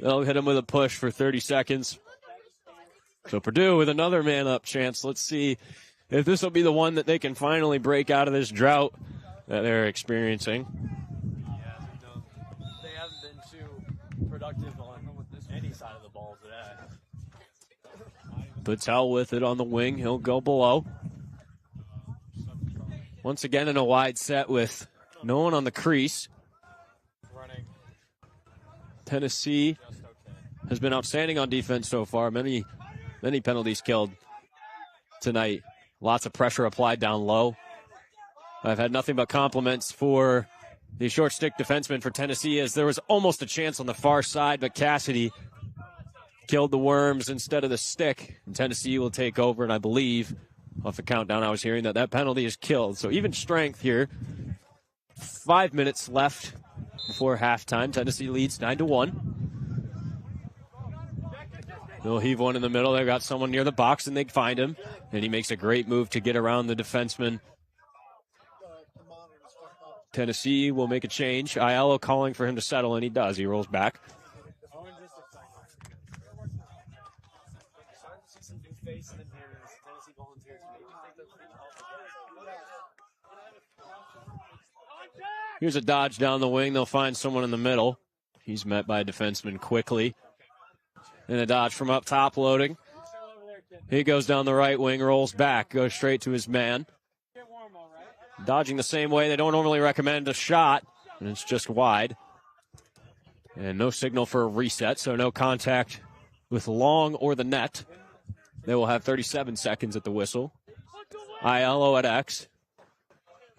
They'll hit him with a push for 30 seconds. So Purdue with another man-up chance. Let's see if this will be the one that they can finally break out of this drought that they're experiencing. Yeah, they haven't been too productive on any side of the ball today. Patel with it on the wing. He'll go below. Once again in a wide set with no one on the crease. Tennessee has been outstanding on defense so far. Many penalties killed tonight. Lots of pressure applied down low. I've had nothing but compliments for the short stick defenseman for Tennessee, as there was almost a chance on the far side, but Cassidy killed the worms instead of the stick. And Tennessee will take over, and I believe, off the countdown I was hearing, that penalty is killed. So even strength here. 5 minutes left before halftime. Tennessee leads 9-1. They'll heave one in the middle. They've got someone near the box, and they find him. And he makes a great move to get around the defenseman. Tennessee will make a change. Aiello calling for him to settle, and he does. He rolls back. Here's a dodge down the wing. They'll find someone in the middle. He's met by a defenseman quickly. And a dodge from up top loading. He goes down the right wing, rolls back, goes straight to his man. Dodging the same way they don't normally recommend a shot, and it's just wide. And no signal for a reset, so no contact with Long or the net. They will have 37 seconds at the whistle. Aiello at X,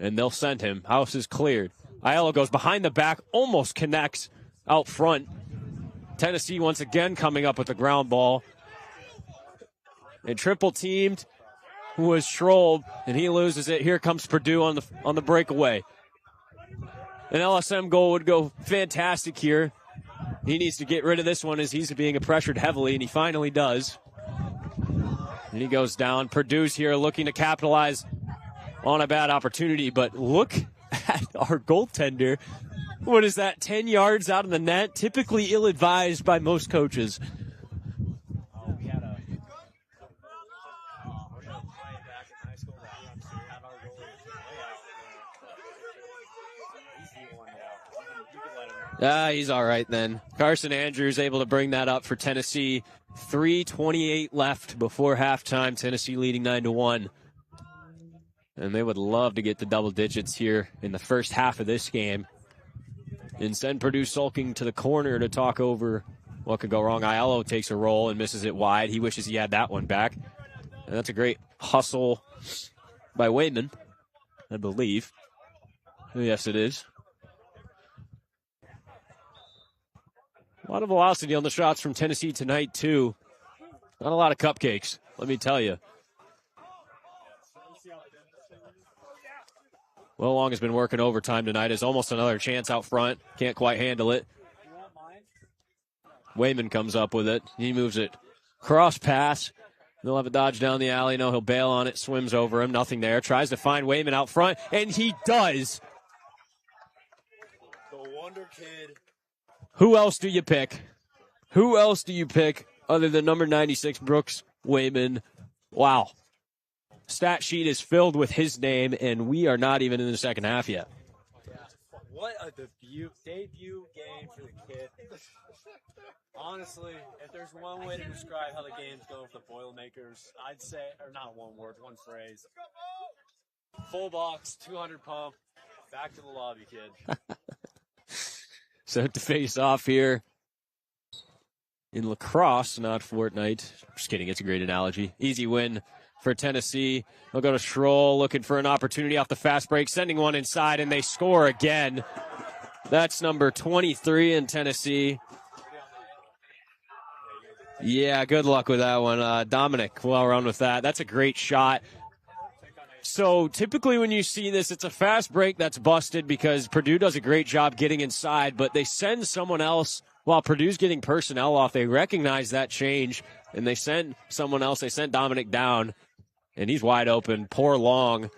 and they'll send him. House is cleared. Aiello goes behind the back, almost connects out front. Tennessee once again coming up with the ground ball. And triple teamed was Schroll, and he loses it. Here comes Purdue on the breakaway. An LSM goal would go fantastic here. He needs to get rid of this one as he's being pressured heavily, and he finally does. And he goes down. Purdue's here looking to capitalize on a bad opportunity, but look at our goaltender. What is that, 10 yards out of the net? Typically ill-advised by most coaches. He's all right then. Carson Andrews able to bring that up for Tennessee. 3:28 left before halftime. Tennessee leading 9-1. And they would love to get to double digits here in the first half of this game. And send Purdue sulking to the corner to talk over what could go wrong. Aiello takes a roll and misses it wide. He wishes he had that one back. And that's a great hustle by Wayman, I believe. Yes, it is. A lot of velocity on the shots from Tennessee tonight, too. Not a lot of cupcakes, let me tell you. Will Long has been working overtime tonight. Is almost another chance out front. Can't quite handle it. Wayman comes up with it. He moves it. Cross pass. They'll have a dodge down the alley. No, he'll bail on it. Swims over him. Nothing there. Tries to find Wayman out front, and he does. The Wonder Kid. Who else do you pick? Who else do you pick other than number 96, Brooks Wayman? Wow. Stat sheet is filled with his name, and we are not even in the second half yet. What a debut game for the kid. Honestly, if there's one way to describe how the game's going for the Boilermakers, I'd say, or not one word, one phrase. Full box, 200 pump, back to the lobby, kid. Set to face off here in Lacrosse, not Fortnite. Just kidding, it's a great analogy. Easy win for Tennessee. They'll go to Schroll looking for an opportunity off the fast break, sending one inside, and they score again. That's number 23 in Tennessee. Yeah, good luck with that one. Dominic, well run with that. That's a great shot. So typically when you see this, it's a fast break that's busted because Purdue does a great job getting inside, but they send someone else while Purdue's getting personnel off. They recognize that change, and they send someone else. They sent Dominic down, and he's wide open. Poor Long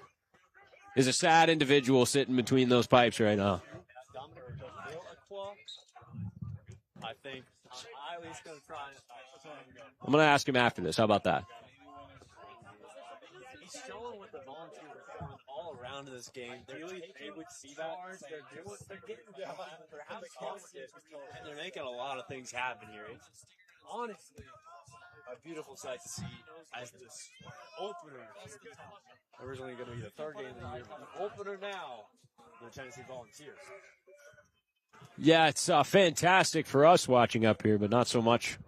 is a sad individual sitting between those pipes right now. I think Eiley's going to try. I'm going to ask him after this. How about that? He's showing what the Volunteers are doing all around in this game. They would see that. They're getting perhaps positive, and they're making a lot of things happen here. It's just, honestly a beautiful sight to see as this opener. Originally going to be the third game of the year, but the opener now, the Tennessee Volunteers. Yeah, it's fantastic for us watching up here, but not so much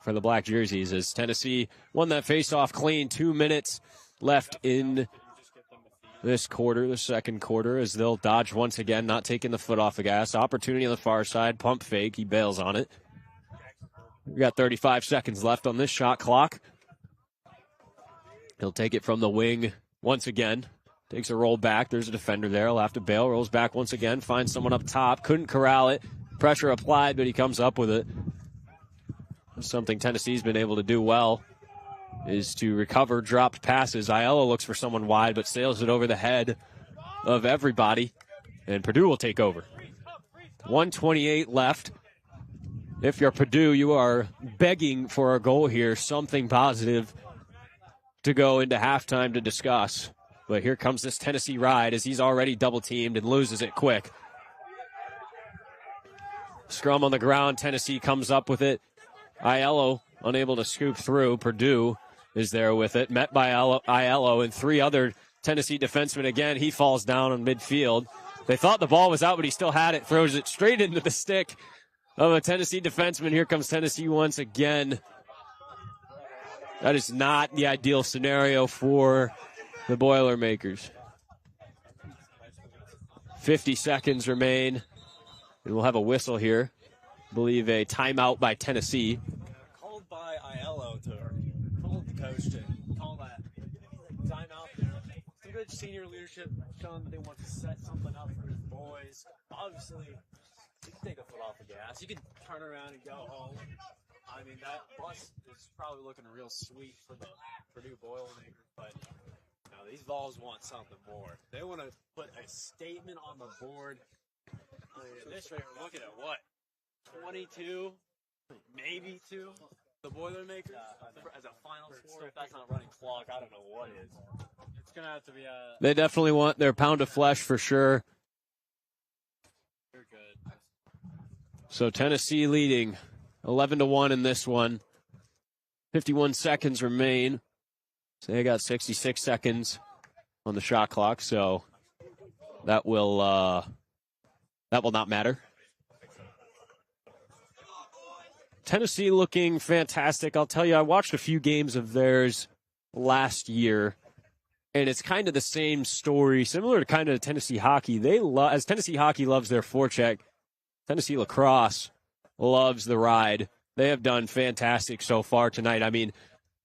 for the black jerseys as Tennessee won that face-off clean. 2 minutes left in this quarter, the second quarter, as they'll dodge once again, not taking the foot off the gas. Opportunity on the far side, pump fake, he bails on it. We got 35 seconds left on this shot clock. He'll take it from the wing once again. Takes a roll back. There's a defender there. He'll have to bail. Rolls back once again. Finds someone up top. Couldn't corral it. Pressure applied, but he comes up with it. something Tennessee's been able to do well, is to recover dropped passes. Aiello looks for someone wide, but sails it over the head of everybody, and Purdue will take over. 1:28 left. If you're Purdue, you are begging for a goal here, something positive to go into halftime to discuss. But here comes this Tennessee ride as he's already double-teamed and loses it quick. Scrum on the ground. Tennessee comes up with it. Aiello unable to scoop through. Purdue is there with it. Met by Aiello and 3 other Tennessee defensemen. Again, he falls down on midfield. They thought the ball was out, but he still had it. Throws it straight into the stick of a Tennessee defenseman. Here comes Tennessee once again. That is not the ideal scenario for the Boilermakers. 50 seconds remain. And we'll have a whistle here. I believe a timeout by Tennessee. Called by Aiello told the coach to call that timeout there. Some good senior leadership showing that they want to set something up for his boys. Obviously, you can take a foot off the gas. You can turn around and go home. I mean, that bus is probably looking real sweet for the Purdue Boilermakers, but these Vols want something more. They want to put a statement on the board. I mean, at this rate, we're looking at what? 22, maybe 2. The Boilermakers as a final score. If that's not running clock, I don't know what is. It's going to have to be a... They definitely want their pound of flesh for sure. You're good. So Tennessee leading 11-1 in this one. 51 seconds remain. So they got 66 seconds on the shot clock, so that will not matter. Tennessee looking fantastic. I'll tell you, I watched a few games of theirs last year, and it's kind of the same story, similar to kind of Tennessee hockey. As Tennessee hockey loves their forecheck, Tennessee lacrosse loves the ride. They have done fantastic so far tonight. I mean,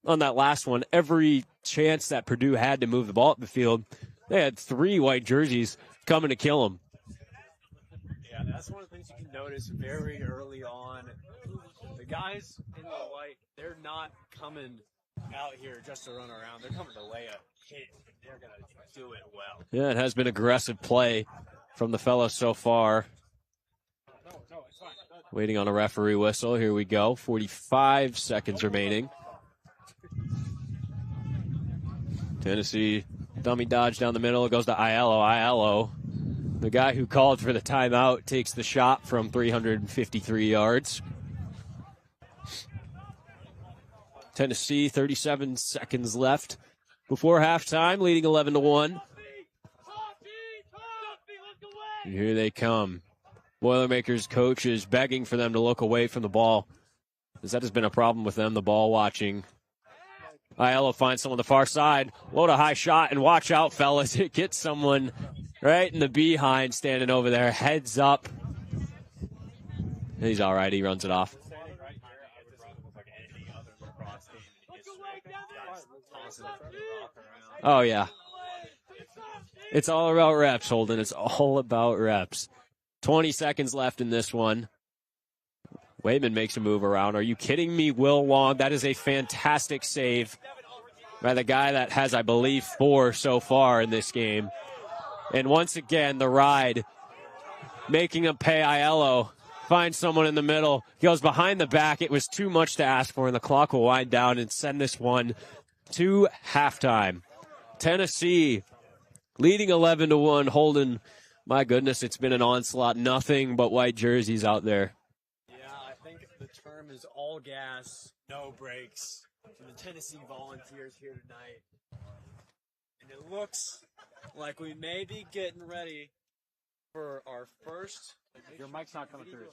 on that last one, every chance that Purdue had to move the ball up the field, they had 3 white jerseys coming to kill them. Yeah, that's one of the things you can notice very early on. The guys in the white, they're not coming out here just to run around. They're coming to lay a hit. They're going to do it well. Yeah, it has been aggressive play from the fellas so far. Waiting on a referee whistle. Here we go. 45 seconds remaining. Tennessee dummy dodge down the middle. It goes to Aiello. Aiello, the guy who called for the timeout, takes the shot from 353 yards. Tennessee, 37 seconds left before halftime, leading 11-1. And here they come. Boilermakers coach is begging for them to look away from the ball, because that has been a problem with them, the ball watching. Aiello finds someone on the far side. Load a high shot, and watch out, fellas. It gets someone right in the behind standing over there. Heads up. He's all right. He runs it off. Oh, yeah. It's all about reps, Holden. It's all about reps. 20 seconds left in this one. Wayman makes a move around. Are you kidding me, Will Long? That is a fantastic save by the guy that has, I believe, 4 so far in this game. And once again, the ride, making him pay. Aiello finds someone in the middle. He goes behind the back. It was too much to ask for, and the clock will wind down and send this one to halftime. Tennessee leading 11-1. Holden, my goodness, it's been an onslaught. Nothing but white jerseys out there. The term is all gas, no brakes from the Tennessee Volunteers here tonight. And it looks like we may be getting ready for our first. Your mic's not coming through.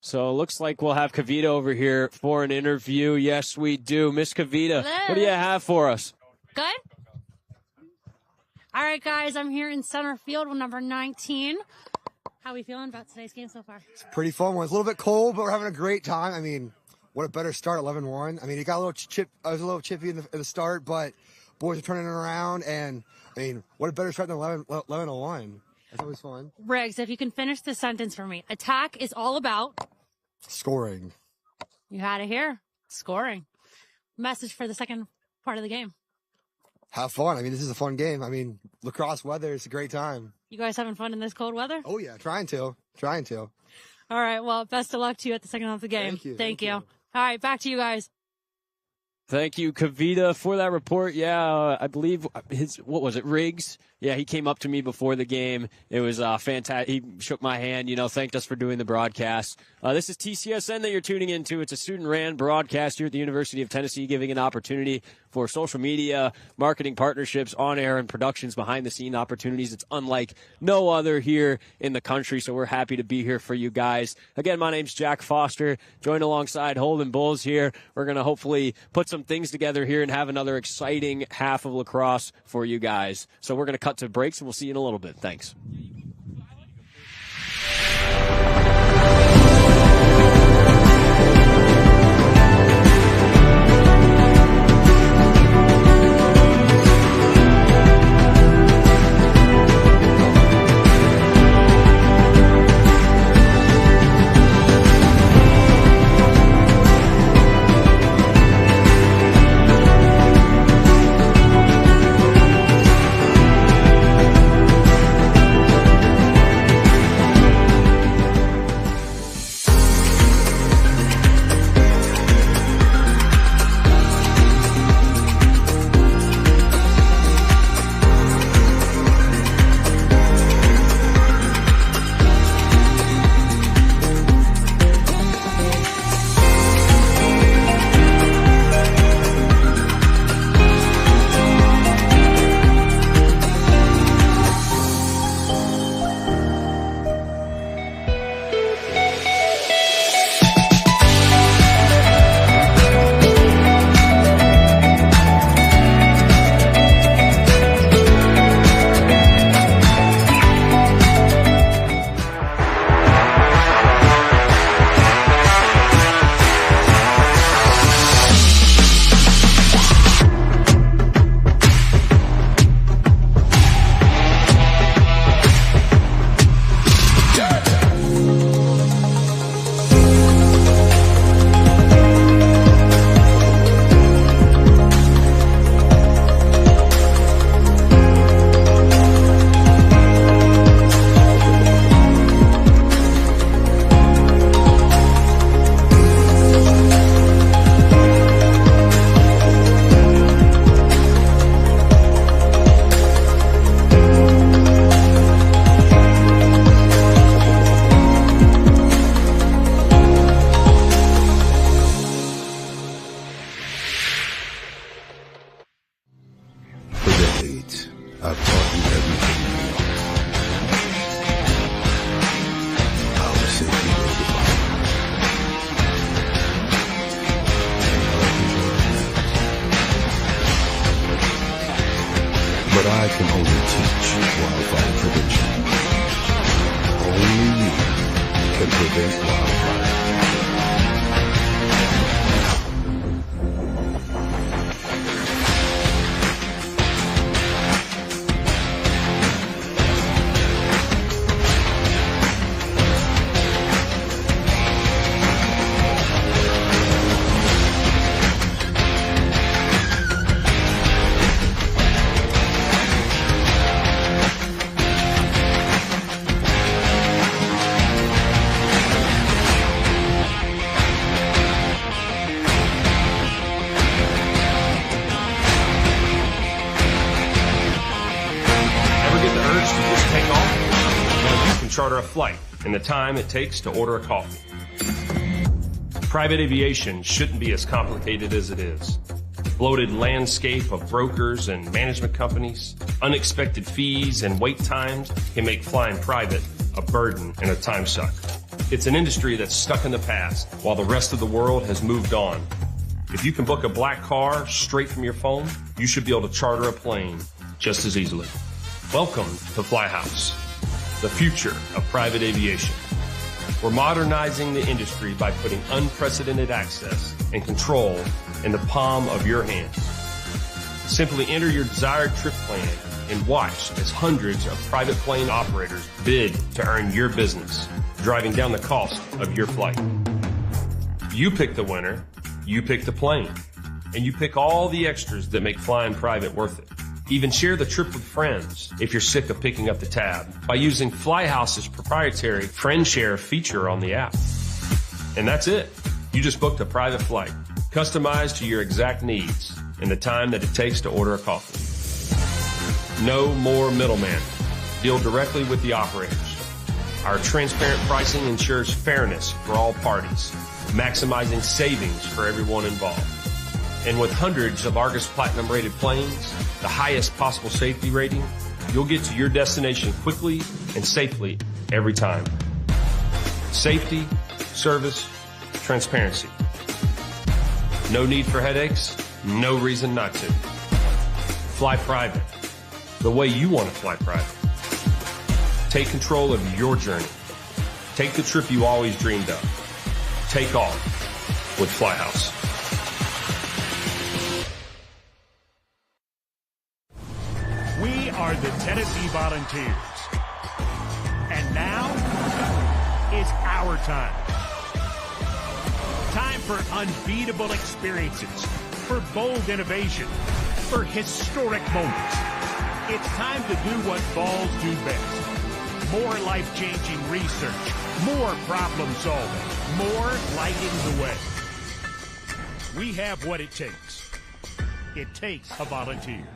So it looks like we'll have Kavita over here for an interview. Yes, we do. Miss Kavita, Hello. What do you have for us? Good? All right, guys, I'm here in center field with number 19. How are we feeling about today's game so far? It's a pretty fun one. It's a little bit cold, but we're having a great time. I mean, what a better start, 11-1. I mean, it got a little chip. I was a little chippy in the start, but boys are turning it around. And, I mean, what a better start than 11-1. That's always fun. Riggs, if you can finish the sentence for me. Attack is all about? Scoring. You had it here. Scoring. Message for the second part of the game. Have fun. I mean, this is a fun game. I mean, lacrosse weather is a great time. You guys having fun in this cold weather? Oh, yeah. Trying to. All right. Well, best of luck to you at the second half of the game. Thank you. All right. Back to you guys. Thank you, Kavita, for that report. Yeah, I believe Riggs? Yeah, he came up to me before the game. It was fantastic. He shook my hand, thanked us for doing the broadcast. This is TCSN that you're tuning into. It's a student-ran broadcast here at the University of Tennessee, giving an opportunity for social media, marketing partnerships, on-air, and productions, behind-the-scene opportunities. It's unlike no other here in the country, so we're happy to be here for you guys. Again, my name's Jack Foster, joined alongside Holden Bulls here. We're going to hopefully put some things together here and have another exciting half of lacrosse for you guys. So we're going to cut to breaks, and we'll see you in a little bit. Thanks. But I can only teach wildfire prevention. Only you can prevent wildfire. Charter a flight in the time it takes to order a coffee. Private aviation shouldn't be as complicated as it is. Bloated landscape of brokers and management companies, unexpected fees and wait times can make flying private a burden and a time suck. It's an industry that's stuck in the past while the rest of the world has moved on. If you can book a black car straight from your phone, you should be able to charter a plane just as easily. Welcome to Flyhouse, the future of private aviation. We're modernizing the industry by putting unprecedented access and control in the palm of your hand. Simply enter your desired trip plan and watch as hundreds of private plane operators bid to earn your business, driving down the cost of your flight. You pick the winner, you pick the plane, and you pick all the extras that make flying private worth it. Even share the trip with friends if you're sick of picking up the tab by using Flyhouse's proprietary Friend Share feature on the app. And that's it. You just booked a private flight, customized to your exact needs and the time that it takes to order a coffee. No more middleman. Deal directly with the operators. Our transparent pricing ensures fairness for all parties, maximizing savings for everyone involved. And with hundreds of Argus Platinum rated planes, the highest possible safety rating, you'll get to your destination quickly and safely every time. Safety, service, transparency. No need for headaches, no reason not to. Fly private, the way you want to fly private. Take control of your journey. Take the trip you always dreamed of. Take off with Flyhouse. We are the Tennessee Volunteers. And now is our time. Time for unbeatable experiences, for bold innovation, for historic moments. It's time to do what balls do best. More life-changing research, more problem solving, more lighting the way. We have what it takes. It takes a volunteer.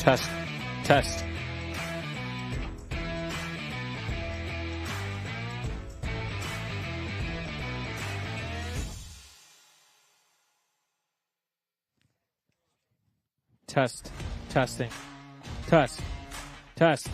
Test. Test. Test. Testing. Test. Test.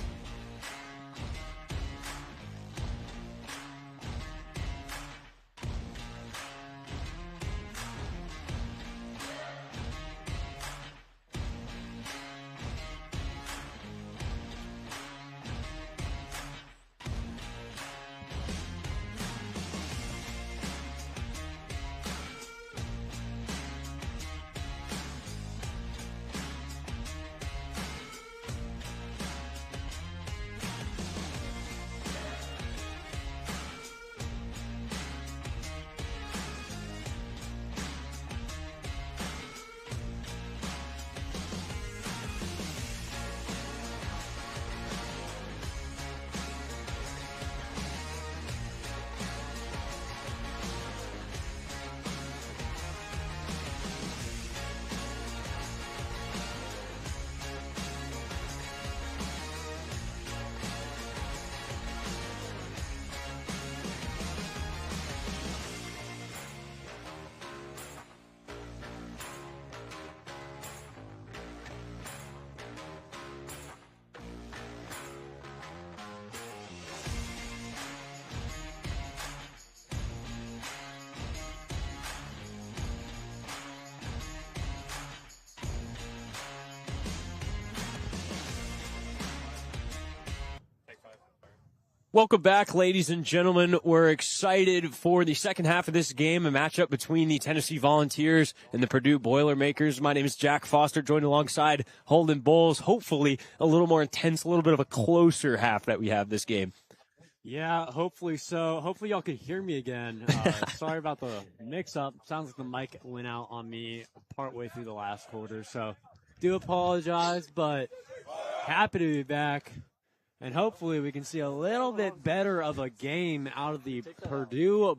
Welcome back, ladies and gentlemen. We're excited for the second half of this game, a matchup between the Tennessee Volunteers and the Purdue Boilermakers. My name is Jack Foster, joined alongside Holden Bowles. Hopefully a little more intense, a little bit of a closer half that we have this game. Yeah, hopefully so. Hopefully y'all can hear me again. Sorry about the mix-up. Sounds like the mic went out on me partway through the last quarter, so do apologize, but happy to be back. And hopefully we can see a little bit better of a game out of the Purdue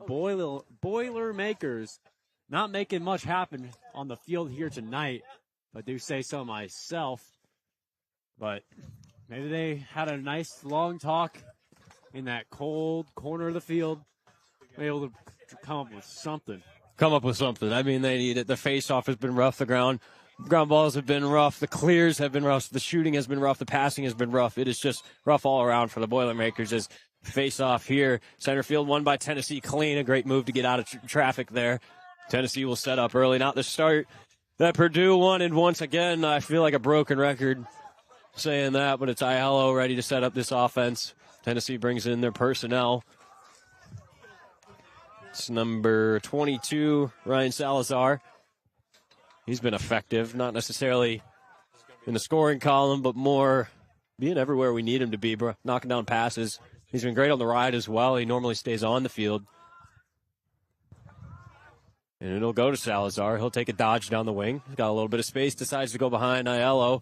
Boilermakers. Not making much happen on the field here tonight, but do say so myself. But maybe they had a nice long talk in that cold corner of the field, be able to come up with something. I mean, they need it. The face-off has been rough. The ground balls have been rough. The clears have been rough. The shooting has been rough. The passing has been rough. It is just rough all around for the Boilermakers. As face-off here, center field won by Tennessee clean. A great move to get out of traffic there. Tennessee will set up early. Not the start that Purdue won. And once again, I feel like a broken record saying that, but it's Aiello ready to set up this offense. Tennessee brings in their personnel. It's number 22, Ryan Salazar. He's been effective, not necessarily in the scoring column, but more being everywhere we need him to be, knocking down passes. He's been great on the ride as well. He normally stays on the field. And it'll go to Salazar. He'll take a dodge down the wing. He's got a little bit of space, decides to go behind Aiello.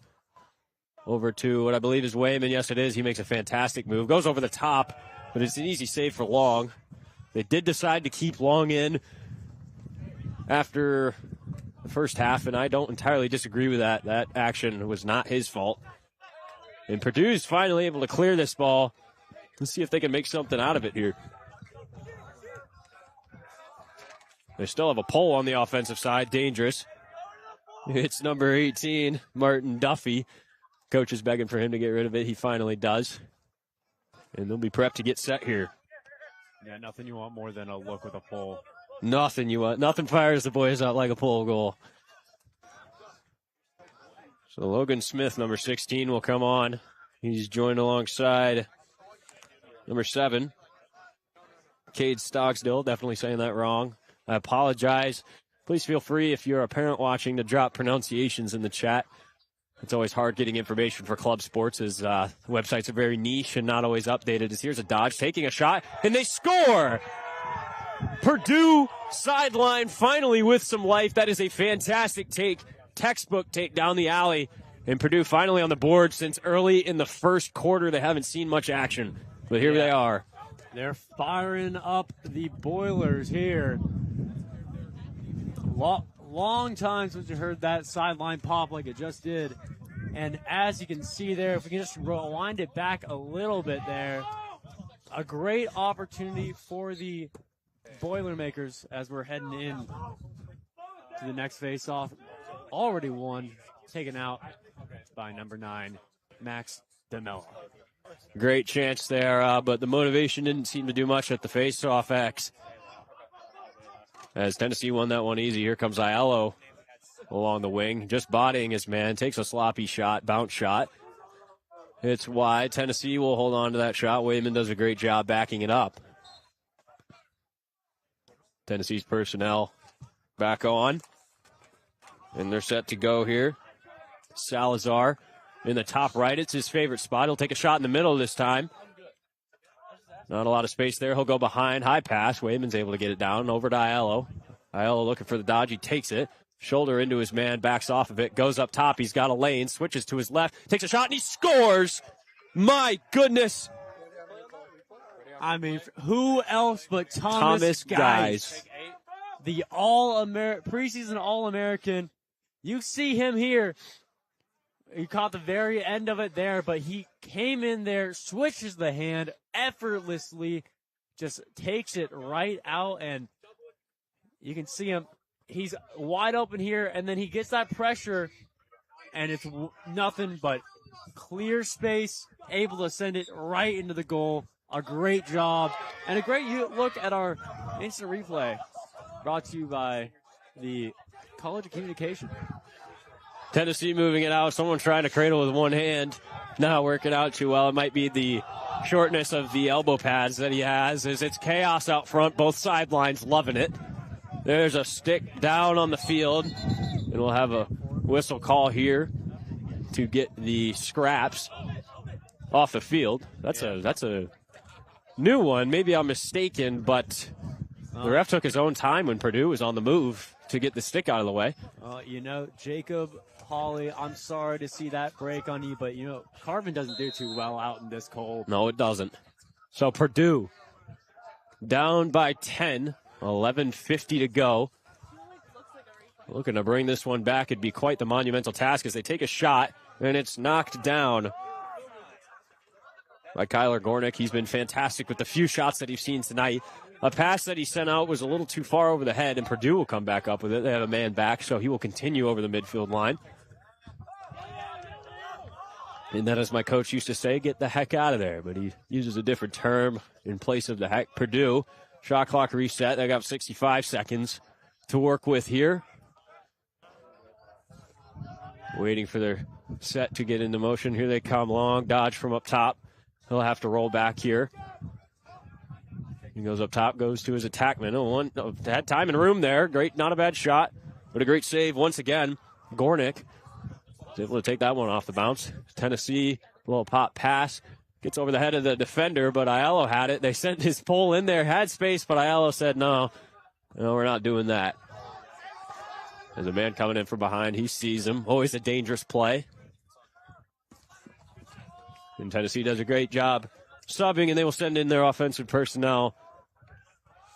Over to what I believe is Wayman. Yes, it is. He makes a fantastic move. Goes over the top, but it's an easy save for Long. They did decide to keep Long in after the first half, and I don't entirely disagree with that. That action was not his fault. And Purdue's finally able to clear this ball. Let's see if they can make something out of it here. They still have a pole on the offensive side. Dangerous. It's number 18, Martin Duffy. Coach is begging for him to get rid of it. He finally does. And they'll be prepped to get set here. Yeah, nothing you want more than a look with a pole. Nothing you want. Nothing fires the boys out like a pole goal. So Logan Smith, number 16, will come on. He's joined alongside number 7, Cade Stocksdill. Definitely saying that wrong. I apologize. Please feel free, if you're a parent watching, to drop pronunciations in the chat. It's always hard getting information for club sports, as websites are very niche and not always updated. As here's a dodge, taking a shot, and they score! Purdue sideline finally with some life. That is a fantastic take, textbook take down the alley. And Purdue finally on the board since early in the first quarter. They haven't seen much action, but here they are. They're firing up the Boilers here. Long time since you heard that sideline pop like it just did. And as you can see there, if we can just rewind it back a little bit there, a great opportunity for the Boilermakers as we're heading in to the next face-off. Already won, taken out by number 9, Max DeMello. Great chance there, but the motivation didn't seem to do much at the face-off X. As Tennessee won that one easy. Here comes Aiello along the wing, just bodying his man, takes a sloppy shot, bounce shot. It's wide. Tennessee will hold on to that shot. Wayman does a great job backing it up. Tennessee's personnel back on. And they're set to go here. Salazar in the top right. It's his favorite spot. He'll take a shot in the middle this time. Not a lot of space there. He'll go behind. High pass. Wayman's able to get it down. Over to Aiello. Aiello looking for the dodge. He takes it. Shoulder into his man. Backs off of it. Goes up top. He's got a lane. Switches to his left. Takes a shot and he scores. My goodness. I mean, who else but Thomas Guys? The preseason All-American. You see him here. He caught the very end of it there, but he came in there, switches the hand effortlessly, just takes it right out, and you can see him. He's wide open here, and then he gets that pressure, and it's nothing but clear space, able to send it right into the goal. A great job, and a great look at our instant replay, brought to you by the College of Communication. Tennessee moving it out. Someone trying to cradle with one hand. Not working out too well. It might be the shortness of the elbow pads that he has. As it's chaos out front. Both sidelines loving it. There's a stick down on the field. And we'll have a whistle call here to get the scraps off the field. That's a new one. Maybe I'm mistaken, but the ref took his own time when Purdue was on the move to get the stick out of the way. You know, Jacob Hawley, I'm sorry to see that break on you, but, you know, Carvin doesn't do too well out in this cold. No, it doesn't. So Purdue down by 10, 11:50 to go. Looking to bring this one back. It'd be quite the monumental task as they take a shot, and it's knocked down by Kyler Gornick. He's been fantastic with the few shots that he's seen tonight. A pass that he sent out was a little too far over the head, and Purdue will come back up with it. They have a man back, so he will continue over the midfield line. And then, as my coach used to say, get the heck out of there. But he uses a different term in place of the heck. Purdue, shot clock reset. They got 65 seconds to work with here. Waiting for their set to get into motion. Here they come. Long dodge from up top. He'll have to roll back here. He goes up top, goes to his attackman. Had time and room there. Great, not a bad shot, but a great save once again. Gornick is able to take that one off the bounce. Tennessee, little pop pass. Gets over the head of the defender, but Aiello had it. They sent his pole in there, had space, but Aiello said, no, we're not doing that. There's a man coming in from behind. He sees him. Always a dangerous play. And Tennessee does a great job subbing, and they will send in their offensive personnel.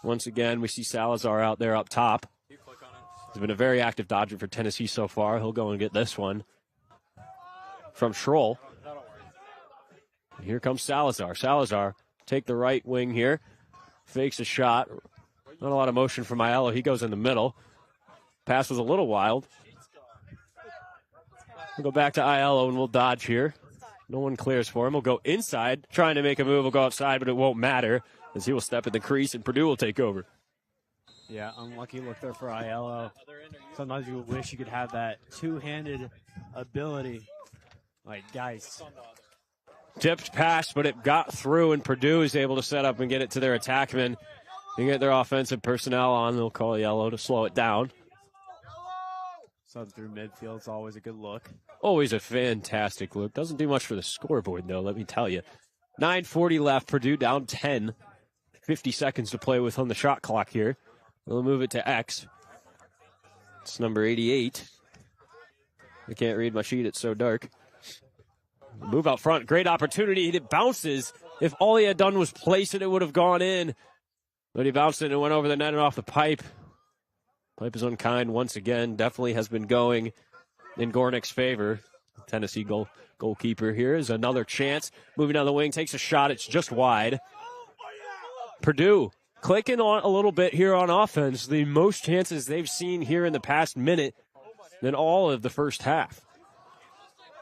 Once again, we see Salazar out there up top. He's been a very active dodger for Tennessee so far. He'll go and get this one from Schroll. And here comes Salazar. Salazar, take the right wing here. Fakes a shot. Not a lot of motion from Aiello. He goes in the middle. Pass was a little wild. We'll go back to Aiello, and we'll dodge here. No one clears for him. We'll go inside, trying to make a move. We'll go outside, but it won't matter as he will step in the crease, and Purdue will take over. Yeah, unlucky look there for Aiello. Sometimes you wish you could have that two-handed ability. Like, guys. Tipped pass, but it got through, and Purdue is able to set up and get it to their attackmen and get their offensive personnel on. They'll call Aiello to slow it down. Sub through midfield is always a good look. Always a fantastic look. Doesn't do much for the scoreboard, though, let me tell you. 9:40 left. Purdue down 10. 50 seconds to play with on the shot clock here. We'll move it to X. It's number 88. I can't read my sheet. It's so dark. Move out front. Great opportunity. It bounces. If all he had done was place it, it would have gone in. But he bounced it and went over the net and off the pipe. Pipe is unkind once again. Definitely has been going in Gornick's favor. Tennessee goalkeeper here is another chance. Moving down the wing, takes a shot. It's just wide. Purdue clicking on a little bit here on offense. The most chances they've seen here in the past minute than all of the first half.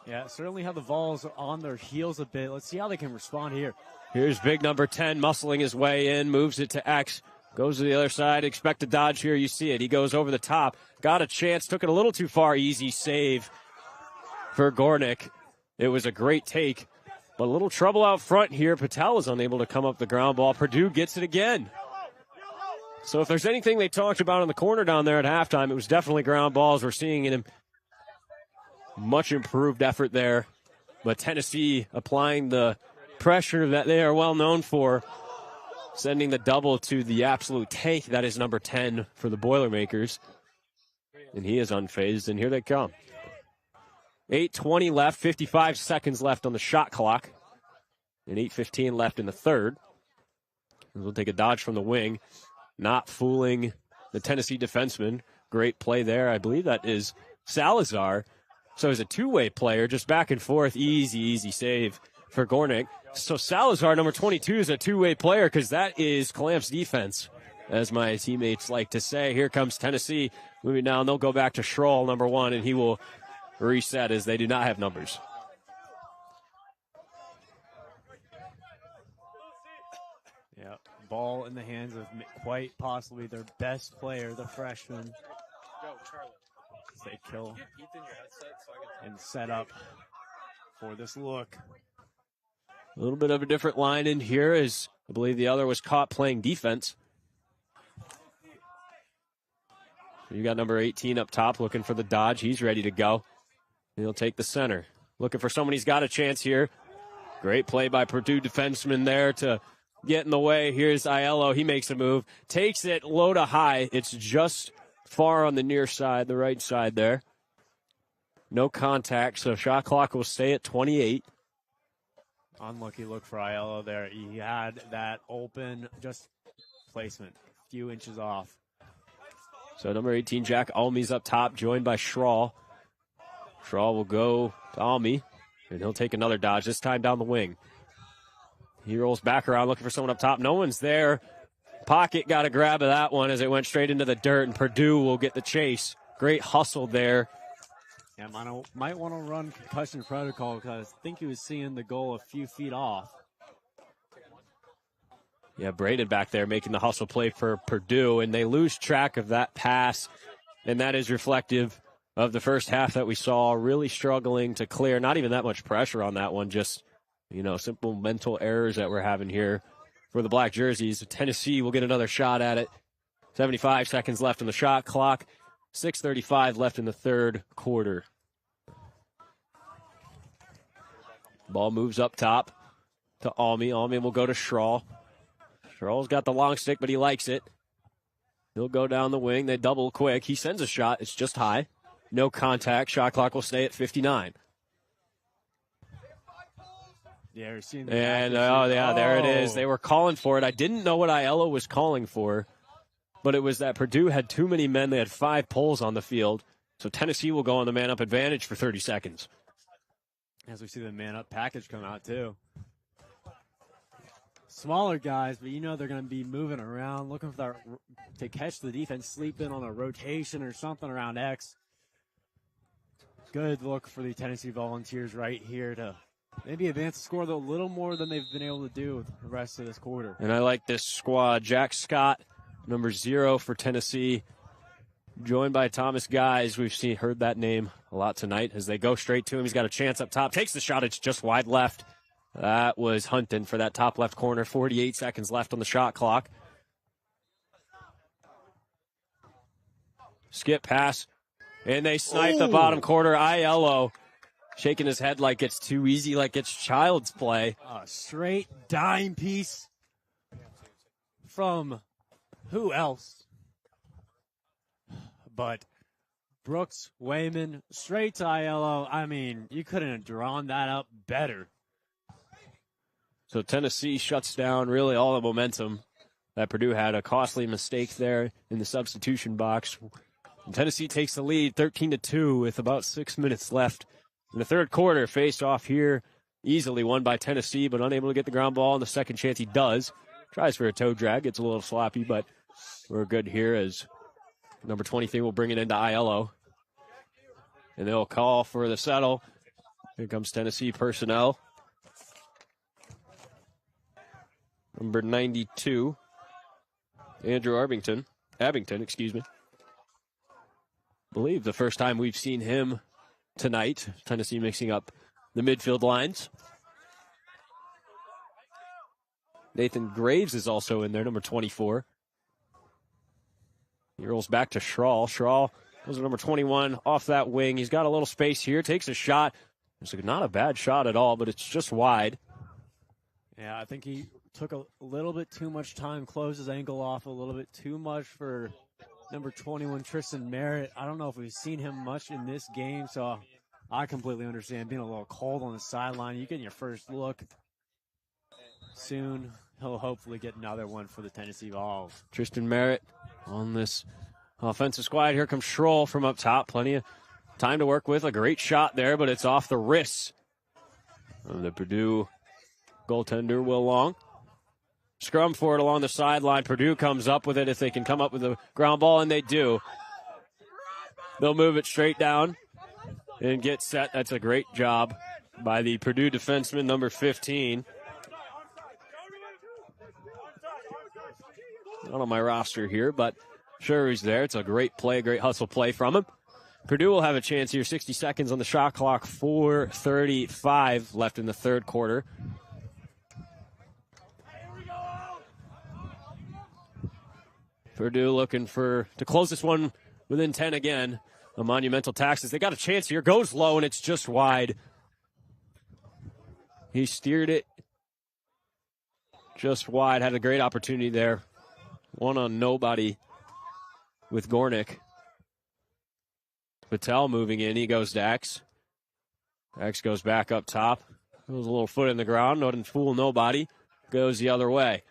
Yeah, certainly have the Vols on their heels a bit. Let's see how they can respond here. Here's big number 10 muscling his way in, moves it to X. Goes to the other side. Expect a dodge here. You see it. He goes over the top. Got a chance. Took it a little too far. Easy save for Gornick. It was a great take. But a little trouble out front here. Patel is unable to come up the ground ball. Purdue gets it again. So if there's anything they talked about in the corner down there at halftime, it was definitely ground balls. We're seeing in much improved effort there. But Tennessee applying the pressure that they are well known for. Sending the double to the absolute tank. That is number 10 for the Boilermakers. And he is unfazed, and here they come. 8:20 left, 55 seconds left on the shot clock. And 8:15 left in the third. We'll take a dodge from the wing. Not fooling the Tennessee defenseman. Great play there. I believe that is Salazar. So he's a two-way player, just back and forth. Easy save for Gornick. So Salazar, number 22, is a two-way player because that is Clamp's defense, as my teammates like to say. Here comes Tennessee moving down. They'll go back to Schroll, number 1, and he will reset as they do not have numbers. Yeah, ball in the hands of quite possibly their best player, the freshman. They kill and set up for this look. A little bit of a different line in here as I believe the other was caught playing defense. You got number 18 up top looking for the dodge. He's ready to go. He'll take the center. Looking for someone. He's got a chance here. Great play by Purdue defenseman there to get in the way. Here's Aiello. He makes a move, takes it low to high. It's just far on the near side, the right side there. No contact, so shot clock will stay at 28. Unlucky look for Aiello there. He had that open, just placement, a few inches off. So number 18, Jack Almey's up top, joined by Schrahl. Schrahl will go to Almey, and he'll take another dodge, this time down the wing. He rolls back around looking for someone up top. No one's there. Pocket got a grab of that one as it went straight into the dirt, and Purdue will get the chase. Great hustle there. Yeah, might want to run concussion protocol because I think he was seeing the goal a few feet off. Yeah, Braden back there making the hustle play for Purdue, and they lose track of that pass, and that is reflective of the first half that we saw, really struggling to clear. Not even that much pressure on that one, just, simple mental errors that we're having here for the black jerseys. Tennessee will get another shot at it. 75 seconds left on the shot clock. 6:35 left in the third quarter. Ball moves up top to Almey. Almey will go to Schrahl. Schrahl's got the long stick, but he likes it. He'll go down the wing. They double quick. He sends a shot. It's just high. No contact. Shot clock will stay at 59. Yeah, you're seeing and, there it is. They were calling for it. I didn't know what Aiello was calling for, but it was that Purdue had too many men. They had 5 poles on the field. So Tennessee will go on the man-up advantage for 30 seconds. As we see the man-up package come out, too. Smaller guys, but they're going to be moving around, looking for that to catch the defense, sleep in on a rotation or something around X. Good look for the Tennessee Volunteers right here to maybe advance the score a little more than they've been able to do the rest of this quarter. And I like this squad. Jack Scott, number 0 for Tennessee, joined by Thomas Guys. We've heard that name a lot tonight as they go straight to him. He's got a chance up top, takes the shot. It's just wide left. That was Hunton for that top left corner. 48 seconds left on the shot clock. Skip pass, and they snipe the bottom corner. Aiello shaking his head like it's too easy, like it's child's play. A straight dime piece from who else but Brooks Wayman, straight to Aiello. I mean, you couldn't have drawn that up better. So Tennessee shuts down really all the momentum that Purdue had. A costly mistake there in the substitution box. And Tennessee takes the lead 13-2 with about 6 minutes left in the third quarter. Face off here, easily won by Tennessee, but unable to get the ground ball. And the second chance he does. Tries for a toe drag. It's a little sloppy, but we're good here as number 23 will bring it into Aiello. And they'll call for the settle. Here comes Tennessee personnel. Number 92, Andrew Abington, excuse me. Believe the first time we've seen him tonight. Tennessee mixing up the midfield lines. Nathan Graves is also in there, number 24. He rolls back to Schrahl. Schrahl goes to number 21 off that wing. He's got a little space here, takes a shot. It's not a bad shot at all, but it's just wide. Yeah, I think he took a little bit too much time, closed his ankle off a little bit too much for number 21, Tristan Merritt. I don't know if we've seen him much in this game, so I completely understand being a little cold on the sideline. You get your first look. Soon, he'll hopefully get another one for the Tennessee Vols. Tristan Merritt on this offensive squad. Here comes Schrahl from up top. Plenty of time to work with. A great shot there, but it's off the wrists of the Purdue goaltender, Will Long. Scrum for it along the sideline. Purdue comes up with it if they can come up with a ground ball, and they do. They'll move it straight down and get set. That's a great job by the Purdue defenseman, number 15. Not on my roster here, but sure he's there. It's a great play, great hustle play from him. Purdue will have a chance here. 60 seconds on the shot clock. 4:35 left in the third quarter. Purdue looking to close this one within 10 again. A monumental taxes. They got a chance here. Goes low, and it's just wide. He steered it just wide. Had a great opportunity there. One on nobody with Gornick. Patel moving in. He goes to X. X goes back up top. Goes a little foot in the ground. Doesn't fool nobody. Goes the other way.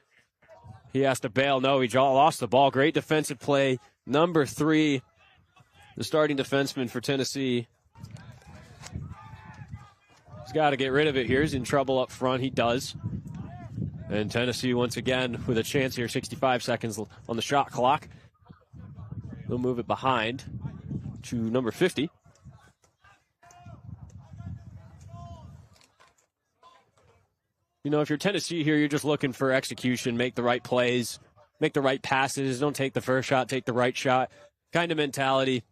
He has to bail. No, he lost the ball. Great defensive play. Number 3, the starting defenseman for Tennessee. He's got to get rid of it here. He's in trouble up front. He does. And Tennessee, once again, with a chance here. 65 seconds on the shot clock. They'll move it behind to number 50. You know, if you're Tennessee here, you're just looking for execution, make the right plays, make the right passes, don't take the first shot, take the right shot kind of mentality.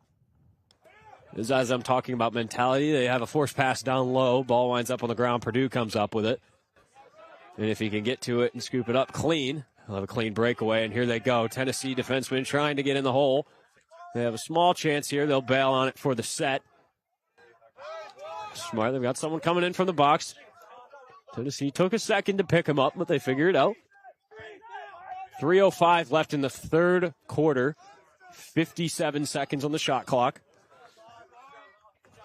As I'm talking about mentality, they have a forced pass down low, ball winds up on the ground, Purdue comes up with it. And if he can get to it and scoop it up clean, he'll have a clean breakaway, and here they go. Tennessee defensemen trying to get in the hole. They have a small chance here. They'll bail on it for the set. Smart, they've got someone coming in from the box. Tennessee took a second to pick him up, but they figured it out. 3:05 left in the third quarter. 57 seconds on the shot clock.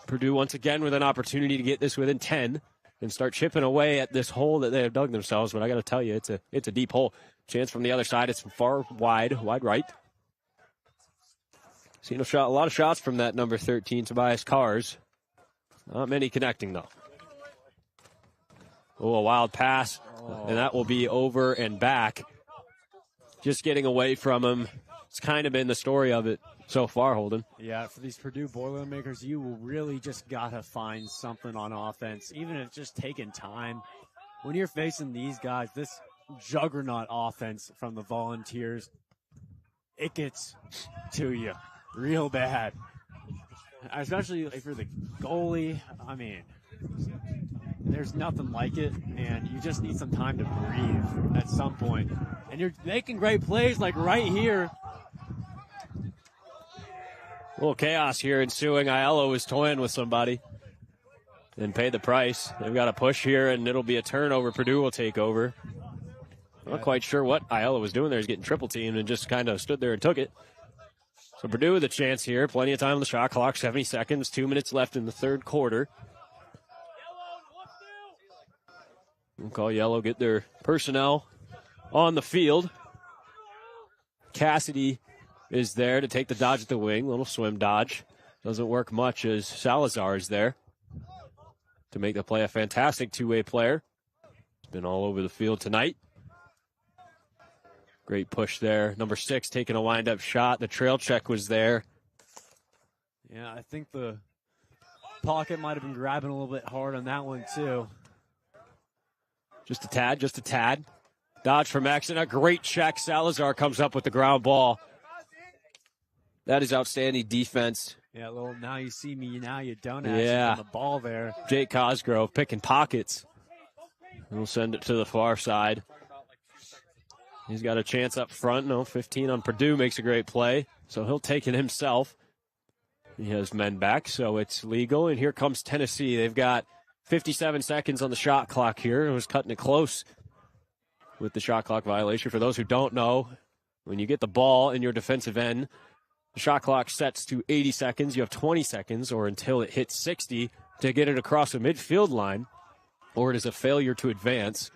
Purdue once again with an opportunity to get this within 10 and start chipping away at this hole that they have dug themselves. But I got to tell you, it's a deep hole. Chance from the other side. It's far wide right. Seen a lot of shots from that number 13, Tobias Cars. Not many connecting, though. Oh, a wild pass, and that will be over and back. Just getting away from him. It's kind of been the story of it so far, Holden. Yeah, for these Purdue Boilermakers, you will really just got to find something on offense, even if it's just taking time. When you're facing these guys, this juggernaut offense from the Volunteers, it gets to you real bad. Especially if you're the goalie. I mean, there's nothing like it, and you just need some time to breathe at some point. And you're making great plays like right here. A little chaos here ensuing. Aiello is toying with somebody and pay the price. They've got a push here, and it'll be a turnover. Purdue will take over. Not quite sure what Aiello was doing there. He's getting triple teamed and just kind of stood there and took it. So Purdue with a chance here. Plenty of time on the shot clock. 70 seconds. 2 minutes left in the third quarter. We'll call yellow, get their personnel on the field. Cassidy is there to take the dodge at the wing. Little swim dodge. Doesn't work much as Salazar is there to make the play. A fantastic two-way player. He's been all over the field tonight. Great push there. Number 6 taking a wind-up shot. The trail check was there. Yeah, I think the pocket might have been grabbing a little bit hard on that one, too. Just a tad. Dodge from X and a great check. Salazar comes up with the ground ball. That is outstanding defense. Yeah, little now you see me, now you don't on the ball there. Jake Cosgrove picking pockets. We'll send it to the far side. He's got a chance up front. 15 on Purdue makes a great play. So he'll take it himself. He has men back, so it's legal. And here comes Tennessee. They've got 57 seconds on the shot clock here. It was cutting it close with the shot clock violation. For those who don't know, when you get the ball in your defensive end, the shot clock sets to 80 seconds. You have 20 seconds or until it hits 60 to get it across the midfield line, or it is a failure to advance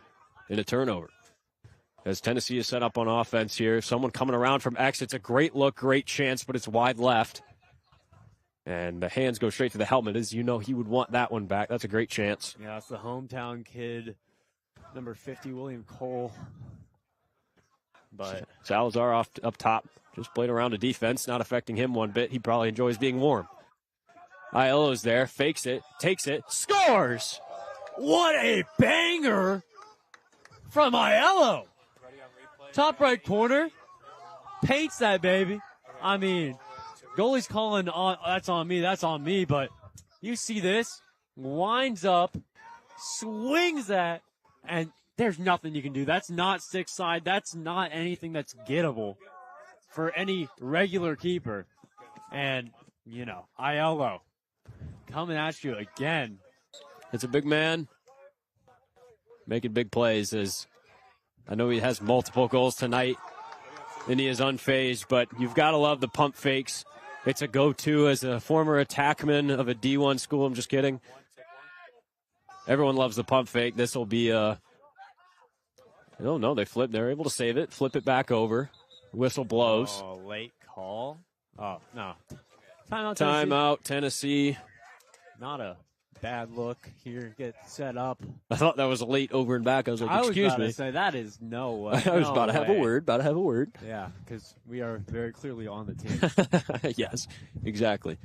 in a turnover. As Tennessee is set up on offense here, someone coming around from X. It's a great look, great chance, but it's wide left. And the hands go straight to the helmet. As you know, he would want that one back. That's a great chance. Yeah, it's the hometown kid, number 50, William Cole. But Salazar up top, just playing around a defense, not affecting him one bit. He probably enjoys being warm. Aiello's there, fakes it, takes it, scores! What a banger from Aiello! Top right corner, paints that baby. I mean, goalie's calling on, that's on me, but you see this, winds up, swings that, and there's nothing you can do. That's not stick side. That's not anything that's gettable for any regular keeper. And, Aiello coming at you again. It's a big man making big plays as I know he has multiple goals tonight, and he is unfazed, but you've got to love the pump fakes. It's a go-to as a former attackman of a D1 school. I'm just kidding. Everyone loves the pump fake. This will be a... Oh, no, they flipped. They're able to save it, flip it back over. Whistle blows. Oh, late call. Oh, no. Timeout, Timeout, Tennessee. Not a bad look here. Get set up. I thought that was a late over and back. I was like, excuse me. I was about to say, that is no way. I was about to have a word. Yeah, because we are very clearly on the team. Yes, exactly.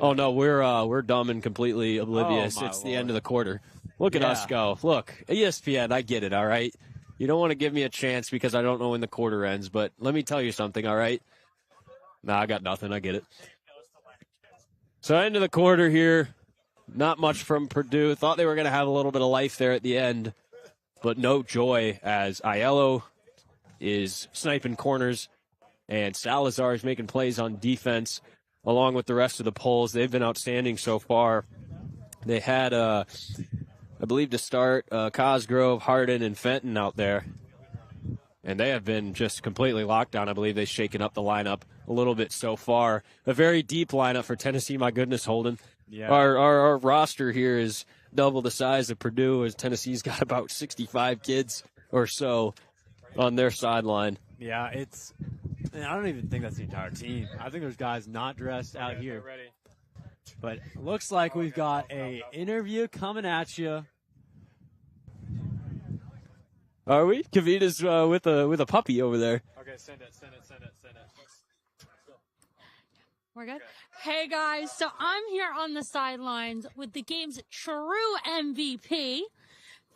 Oh, no, we're dumb and completely oblivious. Oh, it's the Lord. end of the quarter. Look at us go. Look, ESPN, I get it, all right? You don't want to give me a chance because I don't know when the quarter ends, but let me tell you something, all right? Nah, I got nothing. I get it. So end of the quarter here. Not much from Purdue. Thought they were going to have a little bit of life there at the end, but no joy as Aiello is sniping corners and Salazar is making plays on defense along with the rest of the Poles. They've been outstanding so far. They had, I believe to start, Cosgrove, Hardin, and Fenton out there. And they have been just completely locked down. I believe they've shaken up the lineup a little bit so far. A very deep lineup for Tennessee. My goodness, Holden. Yeah. Our roster here is double the size of Purdue, as Tennessee's got about 65 kids or so on their sideline. Yeah, I don't even think that's the entire team. I think there's guys not dressed out here. But it looks like we've got a interview coming at you. Are we? Kavita's with a puppy over there. Okay, send it. We're good? Hey guys, so I'm here on the sidelines with the game's true MVP,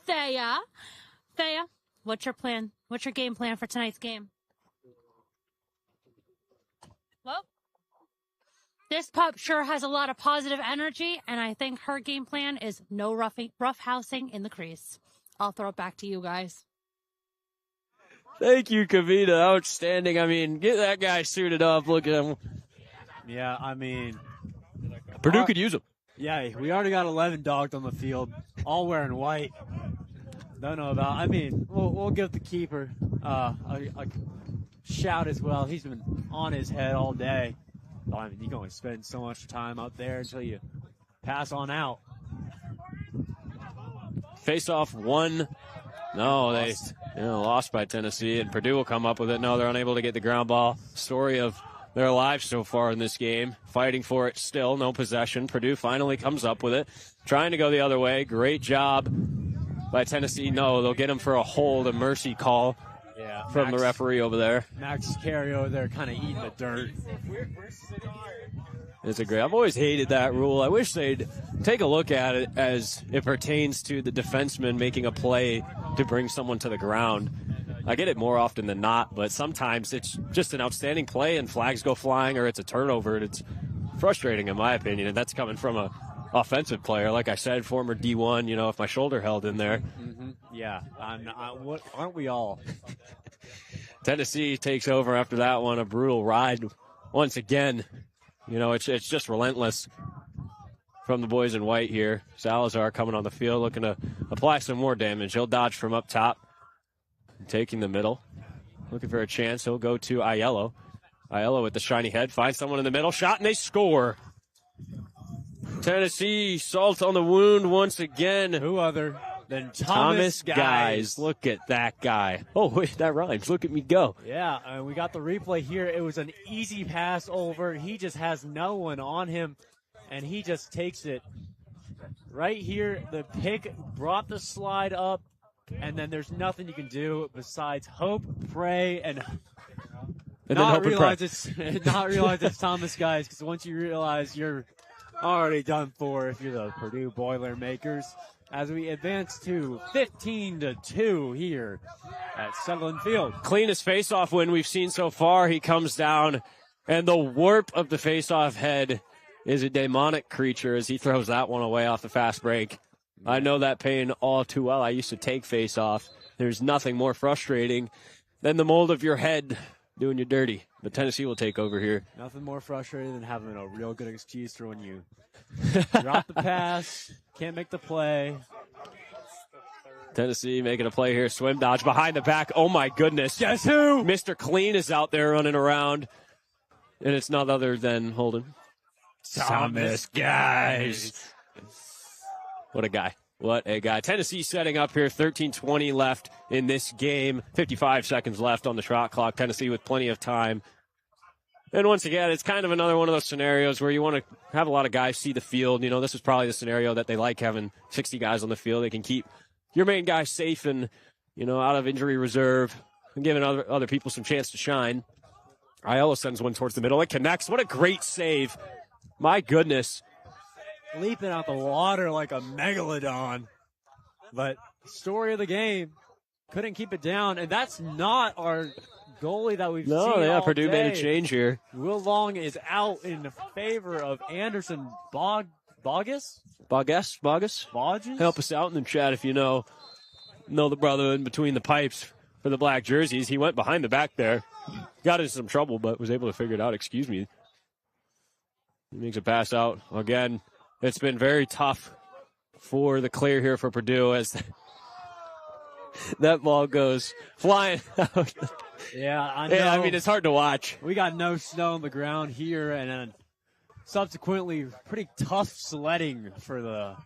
Thea. Thea, what's your plan? What's your game plan for tonight's game? Well, this pup sure has a lot of positive energy, and I think her game plan is no rough housing in the crease. I'll throw it back to you guys. Thank you, Kavita. Outstanding. I mean, get that guy suited up. Look at him. Yeah, I mean, Purdue could use him. Yeah, we already got 11 dogs on the field, all wearing white. Don't know about. I mean, we'll give the keeper a shout as well. He's been on his head all day. I mean, you can only spend so much time out there until you pass on out. Face off one. No, they lost by Tennessee, and Purdue will come up with it. No, they're unable to get the ground ball. Story of their lives so far in this game. Fighting for it still, no possession. Purdue finally comes up with it. Trying to go the other way. Great job by Tennessee. No, they'll get him for a hold, a mercy call from the referee over there. Max Carey over there kind of eating the dirt. It's a great. I've always hated that rule. I wish they'd take a look at it as it pertains to the defenseman making a play to bring someone to the ground. I get it more often than not, but sometimes it's just an outstanding play and flags go flying or it's a turnover, and it's frustrating in my opinion, and that's coming from a offensive player. Like I said, former D1, if my shoulder held in there. Mm-hmm. Yeah, aren't we all? Tennessee takes over after that one, a brutal ride once again. It's just relentless from the boys in white here. Salazar coming on the field looking to apply some more damage. He'll dodge from up top. Taking the middle. Looking for a chance. He'll go to Aiello. Aiello with the shiny head. Finds someone in the middle. Shot, and they score. Tennessee, salt on the wound once again. Who other than Thomas Guys. Look at that guy. Oh, wait, that rhymes. Look at me go. Yeah, we got the replay here. It was an easy pass over. He just has no one on him, and he just takes it right here. The pick brought the slide up, and then there's nothing you can do besides hope, pray, and not realize it's Thomas Guys, because once you realize you're already done for if you're the Purdue Boilermakers. As we advance to 15-2 here at Sutherland Field. Cleanest face-off win we've seen so far. He comes down, and the warp of the face-off head is a demonic creature as he throws that one away off the fast break. I know that pain all too well. I used to take face-off. There's nothing more frustrating than the mold of your head doing you dirty. But Tennessee will take over here. Nothing more frustrating than having a real good excuse for when you drop the pass, can't make the play. Tennessee making a play here. Swim dodge behind the back. Oh, my goodness. Guess who? Mr. Clean is out there running around. And it's none other than Holden. Thomas, guys. What a guy. What a guy. Tennessee setting up here. 13:20 left in this game. 55 seconds left on the shot clock. Tennessee with plenty of time. And once again, it's kind of another one of those scenarios where you want to have a lot of guys see the field. You know, this is probably the scenario that they like, having 60 guys on the field. They can keep your main guy safe and, you know, out of injury reserve and giving other people some chance to shine. Aiello sends one towards the middle. It connects. What a great save. My goodness. Leaping out the water like a megalodon. But story of the game, couldn't keep it down. And that's not our goalie that we've seen all Purdue day. made a change here. Will Long is out in favor of Anderson Bogus? Help us out in the chat if you know the brother in between the pipes for the black jerseys. He went behind the back there. Got into some trouble, but was able to figure it out. Excuse me. He makes a pass out. Again, it's been very tough for the clear here for Purdue as that ball goes flying out. Yeah, I know. Yeah, I mean, it's hard to watch. We got no snow on the ground here, and then subsequently pretty tough sledding for the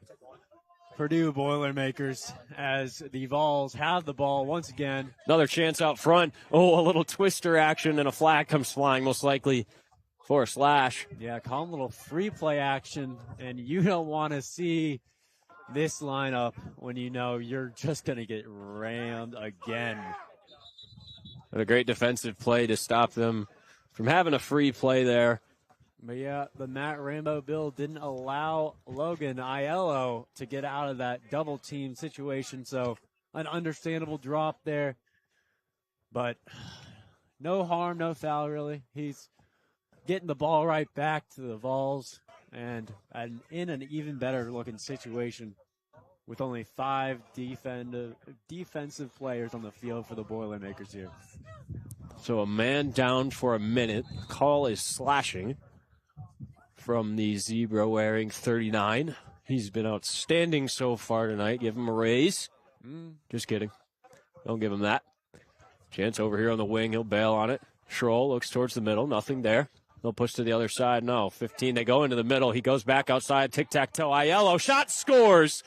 Purdue Boilermakers as the Vols have the ball once again. Another chance out front. Oh, a little twister action, and a flag comes flying, most likely for a slash. Yeah, calm little free play action, and you don't want to see this lineup when you know you're just going to get rammed again. And a great defensive play to stop them from having a free play there. But yeah, the Matt Rambo bill didn't allow Logan Aiello to get out of that double team situation. So an understandable drop there. But no harm, no foul really. He's getting the ball right back to the Vols and in an even better looking situation with only 5 defensive players on the field for the Boilermakers here. So a man down for a minute. Call is slashing from the Zebra wearing 39. He's been outstanding so far tonight. Give him a raise. Just kidding. Don't give him that. Chance over here on the wing. He'll bail on it. Schroll looks towards the middle. Nothing there. They'll push to the other side. No, 15. They go into the middle. He goes back outside. Tic-tac-toe. Aiello. Shot scores.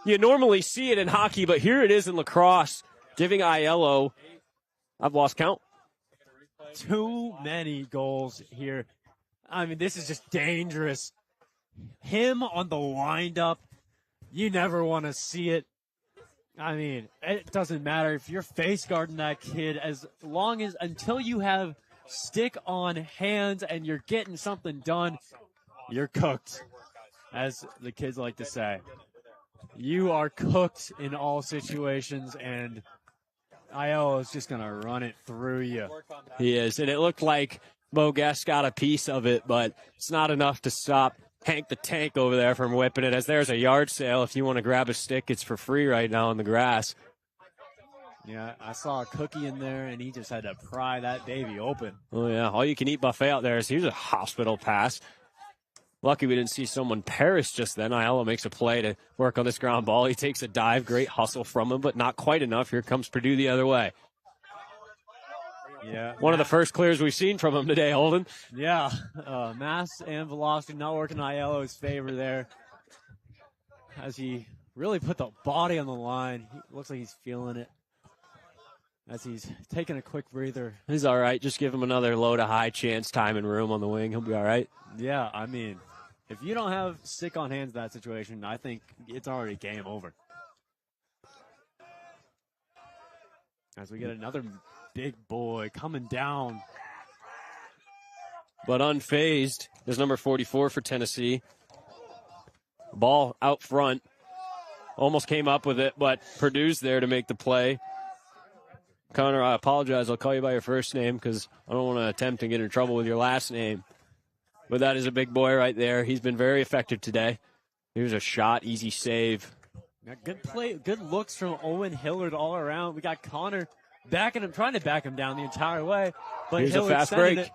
You normally see it in hockey, but here it is in lacrosse. Giving Aiello, I've lost count. Too many goals here. I mean, this is just dangerous. Him on the wind-up, you never want to see it. I mean, it doesn't matter if you're face guarding that kid until you have stick on hands and you're getting something done, you're cooked, as the kids like to say. You are cooked in all situations, and Aiello is just going to run it through you. He is, and it looked like Bogues got a piece of it, but it's not enough to stop Hank the Tank over there from whipping it, as there's a yard sale. If you want to grab a stick, it's for free right now on the grass. Yeah, I saw a cookie in there, and he just had to pry that baby open. Oh, yeah, all-you-can-eat buffet out there. Here's a hospital pass. Lucky we didn't see someone perish just then. Aiello makes a play to work on this ground ball. He takes a dive. Great hustle from him, but not quite enough. Here comes Purdue the other way. Yeah, one of the first clears we've seen from him today, Holden. Yeah, mass and velocity not working in Aiello's favor there, as he really put the body on the line. He looks like he's feeling it as he's taking a quick breather. He's all right. Just give him another low to high chance, time and room on the wing. He'll be all right. Yeah, I mean, if you don't have stick on hands in that situation, I think it's already game over. As we get another big boy coming down. But unfazed is number 44 for Tennessee. Ball out front. Almost came up with it, but Purdue's there to make the play. Connor, I apologize. I'll call you by your first name because I don't want to attempt to get in trouble with your last name. But that is a big boy right there. He's been very effective today. Here's a shot, easy save. Yeah, good play, good looks from Owen Hillard all around. We got Connor backing him, trying to back him down the entire way. But here's Hillard a fast break.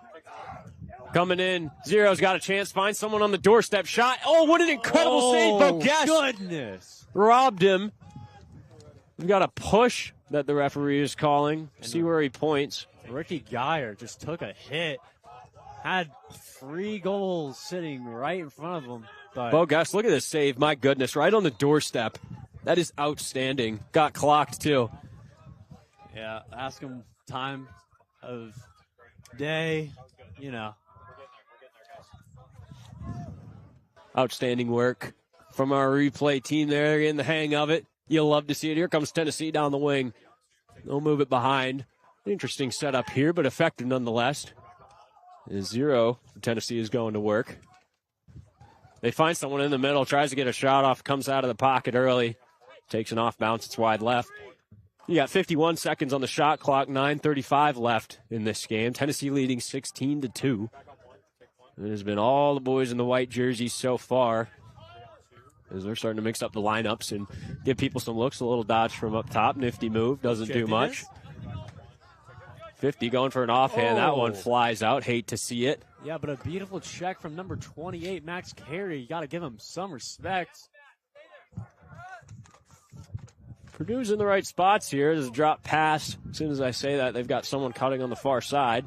Coming in. Zero's got a chance. Find someone on the doorstep. Shot. Oh, what an incredible save. Bogues. Goodness. Robbed him. We've got a push that the referee is calling. See where he points. Ricky Geyer just took a hit. Had 3 goals sitting right in front of him. But Bogus, look at this save. My goodness, right on the doorstep. That is outstanding. Got clocked, too. yeah, ask him time of day, you know. Outstanding work from our replay team there, in the hang of it. You'll love to see it. Here comes Tennessee down the wing. They'll move it behind. Interesting setup here, but effective nonetheless. 0. Tennessee is going to work. They find someone in the middle, tries to get a shot off, comes out of the pocket early. Takes an off bounce, it's wide left. You got 51 seconds on the shot clock, 9:35 left in this game. Tennessee leading 16-2. It has been all the boys in the white jerseys so far, as they're starting to mix up the lineups and give people some looks. A little dodge from up top. Nifty move. Doesn't do much. 50 going for an offhand. That one flies out. Hate to see it. Yeah, but a beautiful check from number 28, Max Carey. You got to give him some respect. Purdue's in the right spots here. There's a drop pass. As soon as I say that, they've got someone cutting on the far side.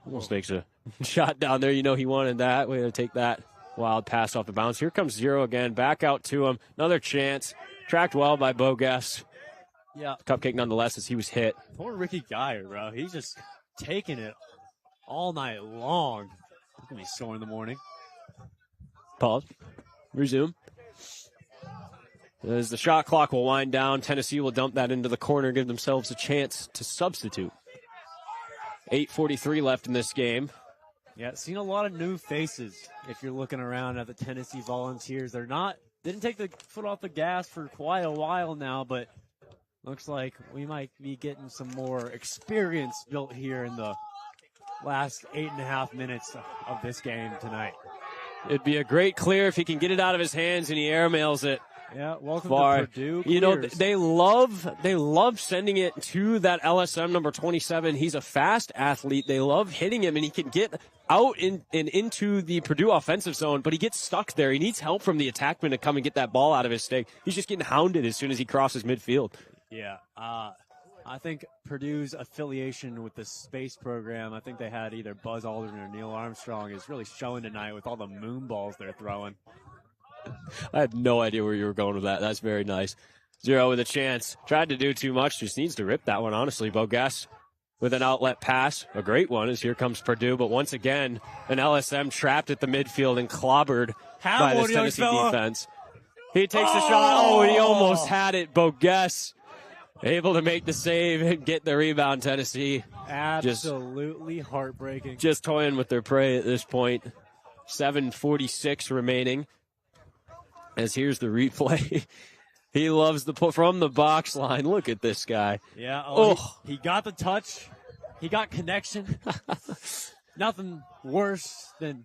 Almost makes a shot down there. You know he wanted that. We're going to take that wild pass off the bounce. Here comes 0 again. Back out to him. Another chance. Tracked well by Bogus. Yeah. Cupcake nonetheless as he was hit. Poor Ricky Geyer, bro. He's just taking it all night long. He's going to be sore in the morning. Pause. Resume. As the shot clock will wind down, Tennessee will dump that into the corner, give themselves a chance to substitute. 8:43 left in this game. Yeah, seen a lot of new faces if you're looking around at the Tennessee Volunteers. Didn't take the foot off the gas for quite a while now, but looks like we might be getting some more experience built here in the last 8.5 minutes of this game tonight. It'd be a great clear if he can get it out of his hands and he airmails it. Yeah, welcome far. to Purdue. You know, Clears. they love sending it to that LSM number 27. He's a fast athlete. They love hitting him, and he can get out and into the Purdue offensive zone, but he gets stuck there. He needs help from the attackman to come and get that ball out of his stick. He's just getting hounded as soon as he crosses midfield. Yeah, I think Purdue's affiliation with the space program, I think they had either Buzz Aldrin or Neil Armstrong, is really showing tonight with all the moon balls they're throwing. I had no idea where you were going with that. That's very nice. 0 with a chance. Tried to do too much. Just needs to rip that one, honestly. Bogas with an outlet pass. A great one as here comes Purdue. But once again, an LSM trapped at the midfield and clobbered by this Tennessee defense. He takes the shot. Oh, he almost had it. Bogas able to make the save and get the rebound, Tennessee. Absolutely heartbreaking. Just toying with their prey at this point. 7:46 remaining. As here's the replay. He loves the put from the box line. Look at this guy. Yeah. He got the touch. He got connection. Nothing worse than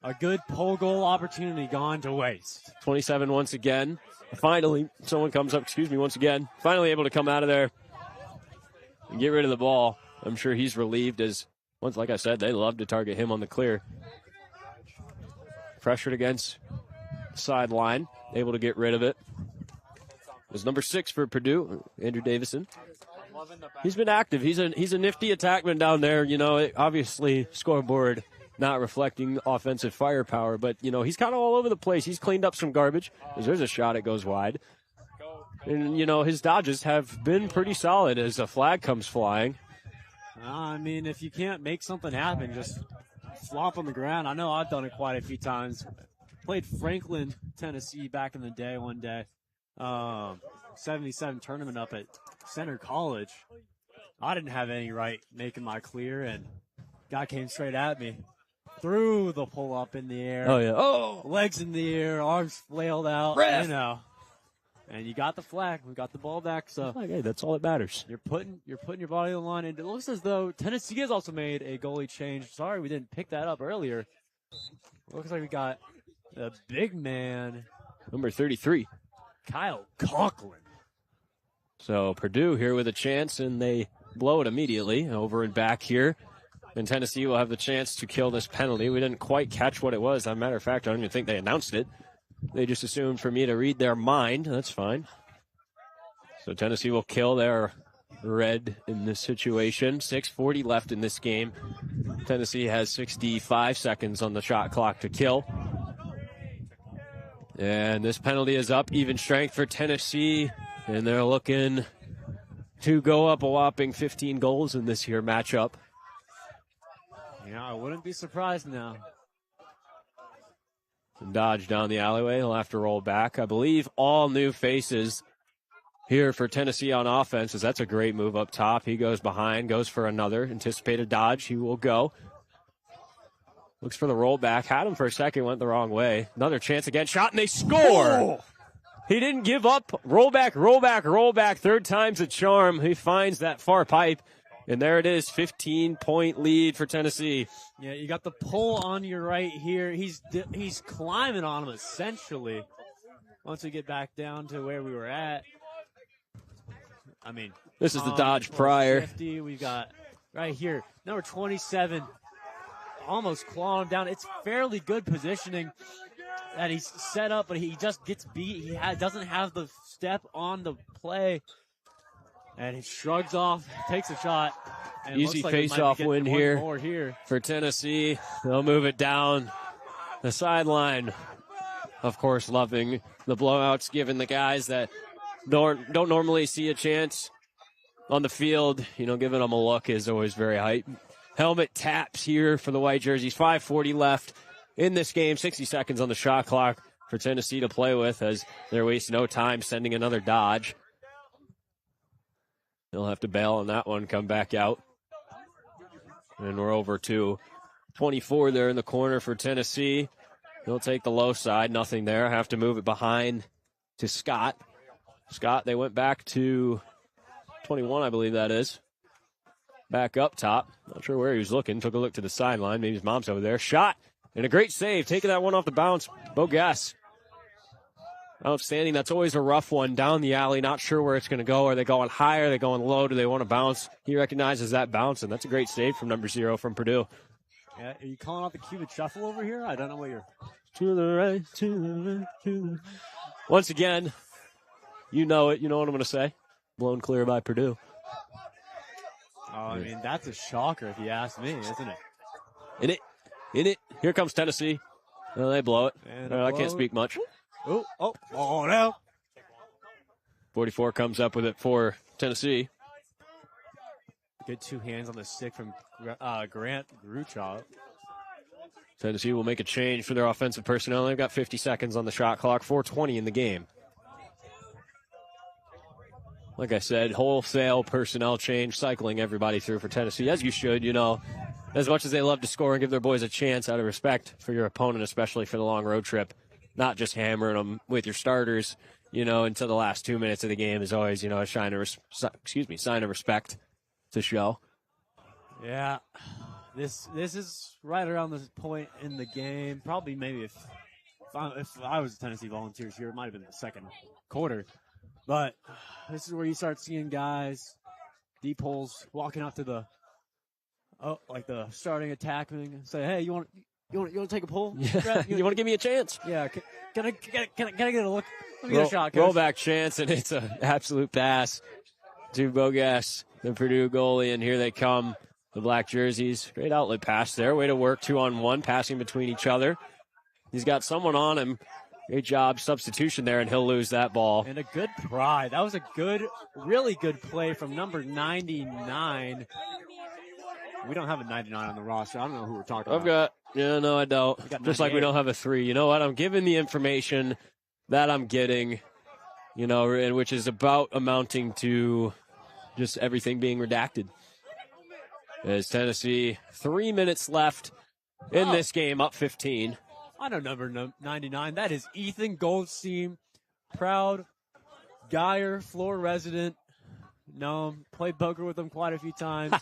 a good pole goal opportunity gone to waste. 27 once again. Finally, someone comes up, once again. Finally able to come out of there and get rid of the ball. I'm sure he's relieved as, like I said, they love to target him on the clear. Pressured against sideline, able to get rid of it. Is number 6 for Purdue, Andrew Davison. He's been active. He's a nifty attackman down there. You know, obviously scoreboard not reflecting offensive firepower, but you know he's kind of all over the place. He's cleaned up some garbage. As there's a shot, it goes wide, and you know his dodges have been pretty solid as a flag comes flying. I mean, if you can't make something happen, just flop on the ground. I know I've done it quite a few times. Played Franklin, Tennessee back in the day one day. 77 tournament up at Center College. I didn't have any right making my clear, and guy came straight at me. Threw the pull up in the air. Oh, yeah. Oh! Legs in the air, arms flailed out. Ref. You know. And you got the flag. We got the ball back. So hey, that's all that matters. You're putting your body on the line. And it looks as though Tennessee has also made a goalie change. Sorry we didn't pick that up earlier. Looks like we got the big man, number 33, Kyle Conklin. So Purdue here with a chance, and they blow it immediately over and back here. And Tennessee will have the chance to kill this penalty. We didn't quite catch what it was. As a matter of fact, I don't even think they announced it. They just assumed for me to read their mind. That's fine. So Tennessee will kill their red in this situation. 6:40 left in this game. Tennessee has 65 seconds on the shot clock to kill. And this penalty is up. Even strength for Tennessee. And they're looking to go up a whopping 15 goals in this here matchup. Yeah, I wouldn't be surprised now. Dodge down the alleyway. He'll have to roll back. I believe all new faces here for Tennessee on offense, as that's a great move up top. He goes behind, goes for another anticipated dodge. He will go. Looks for the rollback. Had him for a second, went the wrong way. Another chance again. Shot, and they score! Oh. He didn't give up. Rollback, rollback, rollback. Third time's a charm. He finds that far pipe. And there it is, 15-point lead for Tennessee. Yeah, you got the pull on your right here. He's climbing on him, essentially, once we get back down to where we were at. I mean, this is the dodge prior. 50, we've got right here, number 27, almost clawing him down. It's fairly good positioning that he's set up, but he just gets beat. He doesn't have the step on the play. And he shrugs off, takes a shot. And easy like face-off win here for Tennessee. They'll move it down the sideline. Of course, loving the blowouts, giving the guys that don't normally see a chance on the field. You know, giving them a look is always very hype. Helmet taps here for the white jerseys. 5:40 left in this game. 60 seconds on the shot clock for Tennessee to play with, as they're wasting no time sending another dodge. They'll have to bail on that one, come back out. And we're over to 24 there in the corner for Tennessee. He'll take the low side, nothing there. Have to move it behind to Scott. Scott, they went back to 21, I believe that is. Back up top. Not sure where he was looking. Took a look to the sideline. Maybe his mom's over there. Shot, and a great save. Taking that one off the bounce. Bogas. Outstanding. That's always a rough one down the alley. Not sure where it's going to go. Are they going high? Are they going low? Do they want to bounce? He recognizes that bounce, and that's a great save from number 0 from Purdue. Yeah, are you calling out the Cuban shuffle over here? I don't know what you're... To the right, to the right, to the... Once again, you know it. You know what I'm going to say. Blown clear by Purdue. Oh, I mean, that's a shocker if you ask me, isn't In it? it. Here comes Tennessee. Well, they blow it. I can't speak much. Oh, no. 44 comes up with it for Tennessee. Good two hands on the stick from Grant Gruchov. Tennessee will make a change for their offensive personnel. They've got 50 seconds on the shot clock, 4:20 in the game. Like I said, wholesale personnel change, cycling everybody through for Tennessee, as you should, you know. As much as they love to score and give their boys a chance out of respect for your opponent, especially for the long road trip, not just hammering them with your starters, you know, until the last 2 minutes of the game is always, you know, a sign of respect to show. Yeah, this is right around this point in the game. Probably maybe if I was Tennessee Volunteers here, it might have been the second quarter. But this is where you start seeing guys, deep holes, walking out to the starting attackman and say, "Hey, you want to take a pull? Yeah. You want to give me a chance? Yeah, can I get a look? Let me get a shot, coach." Rollback chance, and it's an absolute pass to Bogas, the Purdue goalie, and here they come, the black jerseys. Great outlet pass there. Way to work 2-on-1, passing between each other. He's got someone on him. Great job, substitution there, and he'll lose that ball. And a good pry. That was a really good play from number 99. We don't have a 99 on the roster. I don't know who we're talking about. No, I don't. Just like we don't have a 3. You know what? I'm giving the information that I'm getting, you know, and which is about amounting to just everything being redacted. As Tennessee, 3 minutes left in this game, up 15. I know number 99. That is Ethan Goldstein, proud Geyer floor resident. Know him, played poker with him quite a few times.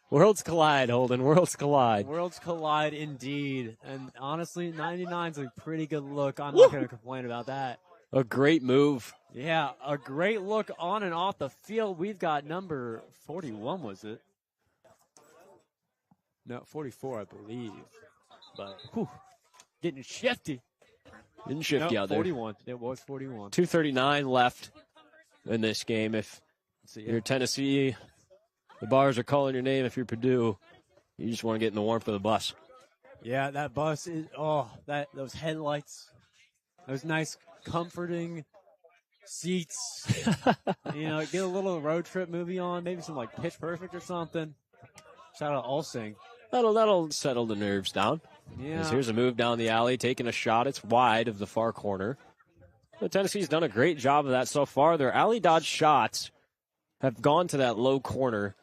Worlds collide, Holden. Worlds collide. Worlds collide indeed. And honestly, 99's a pretty good look. I'm not going to complain about that. A great move. Yeah, a great look on and off the field. We've got number 41, was it? No, 44, I believe. But, getting shifty. Getting shifty out there. 41. It was 41. 2:39 left in this game. If you're Tennessee, the bars are calling your name. If you're Purdue, you just want to get in the warmth of the bus. Yeah, that bus is, those headlights, those nice, comforting seats. Get a little road trip movie on, maybe some like Pitch Perfect or something. Shout out Allsing. That'll settle the nerves down. Yeah. Here's a move down the alley, taking a shot. It's wide of the far corner. But Tennessee's done a great job of that so far. Their alley dodge shots have gone to that low corner.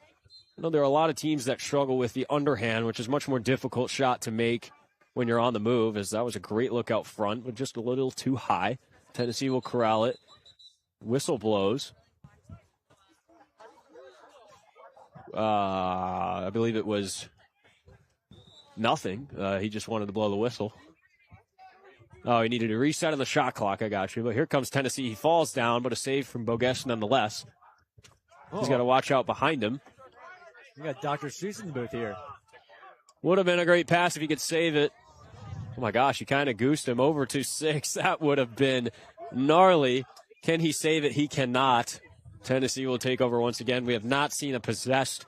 There are a lot of teams that struggle with the underhand, which is a much more difficult shot to make when you're on the move, as that was a great look out front, but just a little too high. Tennessee will corral it. Whistle blows. I believe it was nothing. He just wanted to blow the whistle. Oh, he needed a reset on the shot clock. I got you. But here comes Tennessee. He falls down, but a save from Bogesh nonetheless. He's got to watch out behind him. We got Dr. Seuss in the booth here. Would have been a great pass if he could save it. Oh, my gosh, he kind of goosed him over to 6. That would have been gnarly. Can he save it? He cannot. Tennessee will take over once again. We have not seen a possessed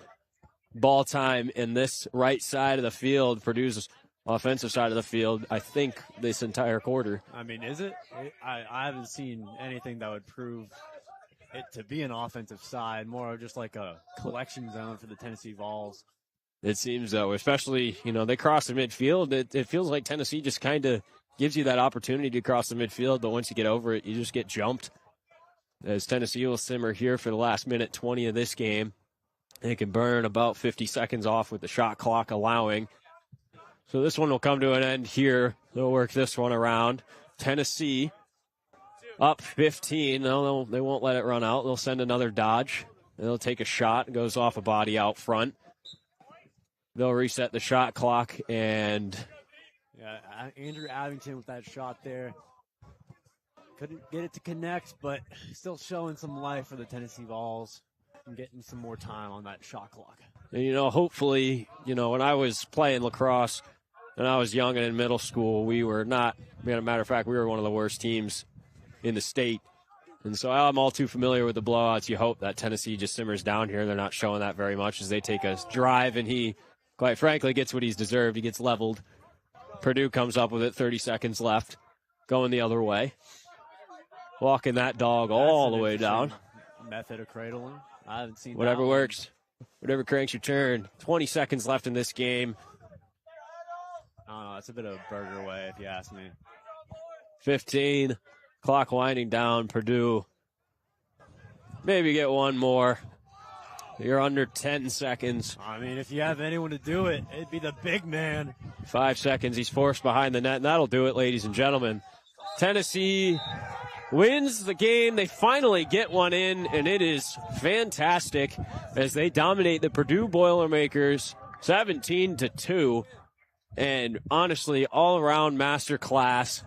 ball time in this right side of the field. Purdue's offensive side of the field, I think, this entire quarter. I mean, is it? I haven't seen anything that would prove it to be an offensive side, more of just like a collection zone for the Tennessee Vols. It seems though, especially, they cross the midfield. It feels like Tennessee just kind of gives you that opportunity to cross the midfield, but once you get over it, you just get jumped. As Tennessee will simmer here for the last minute 20 of this game. They can burn about 50 seconds off with the shot clock allowing. So this one will come to an end here. They'll work this one around. Tennessee up 15. No, they won't let it run out. They'll send another dodge. They'll take a shot. It goes off a body out front. They'll reset the shot clock, and Andrew Abington with that shot there. Couldn't get it to connect, but still showing some life for the Tennessee Vols and getting some more time on that shot clock. And, hopefully, when I was playing lacrosse and I was young and in middle school, we were not, as a matter of fact, we were one of the worst teams in the state. And so I'm all too familiar with the blowouts. You hope that Tennessee just simmers down here. They're not showing that very much as they take a drive, and he, quite frankly, gets what he's deserved. He gets leveled. Purdue comes up with it, 30 seconds left, going the other way. Walking that dog all the way down. Method of cradling. I haven't seen whatever that works. Whatever cranks your turn. 20 seconds left in this game. I don't know. It's a bit of a burger way, if you ask me. 15. Clock winding down. Purdue. Maybe get one more. You're under 10 seconds. I mean, if you have anyone to do it, it'd be the big man. 5 seconds. He's forced behind the net, and that'll do it, ladies and gentlemen. Tennessee wins the game. They finally get one in, and it is fantastic as they dominate the Purdue Boilermakers 17-2. And honestly, all-around masterclass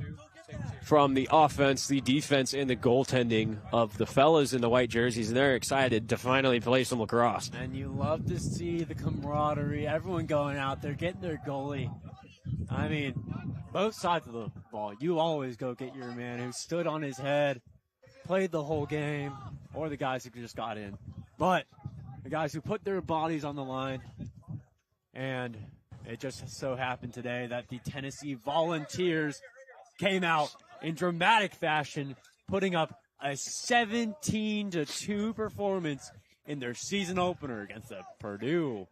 from the offense, the defense, and the goaltending of the fellas in the white jerseys. And they're excited to finally play some lacrosse. And you love to see the camaraderie, everyone going out there, getting their goalie. I mean, both sides of the ball, you always go get your man who stood on his head, played the whole game, or the guys who just got in. But the guys who put their bodies on the line, and it just so happened today that the Tennessee Volunteers came out in dramatic fashion, putting up a 17-2 performance in their season opener against the Purdue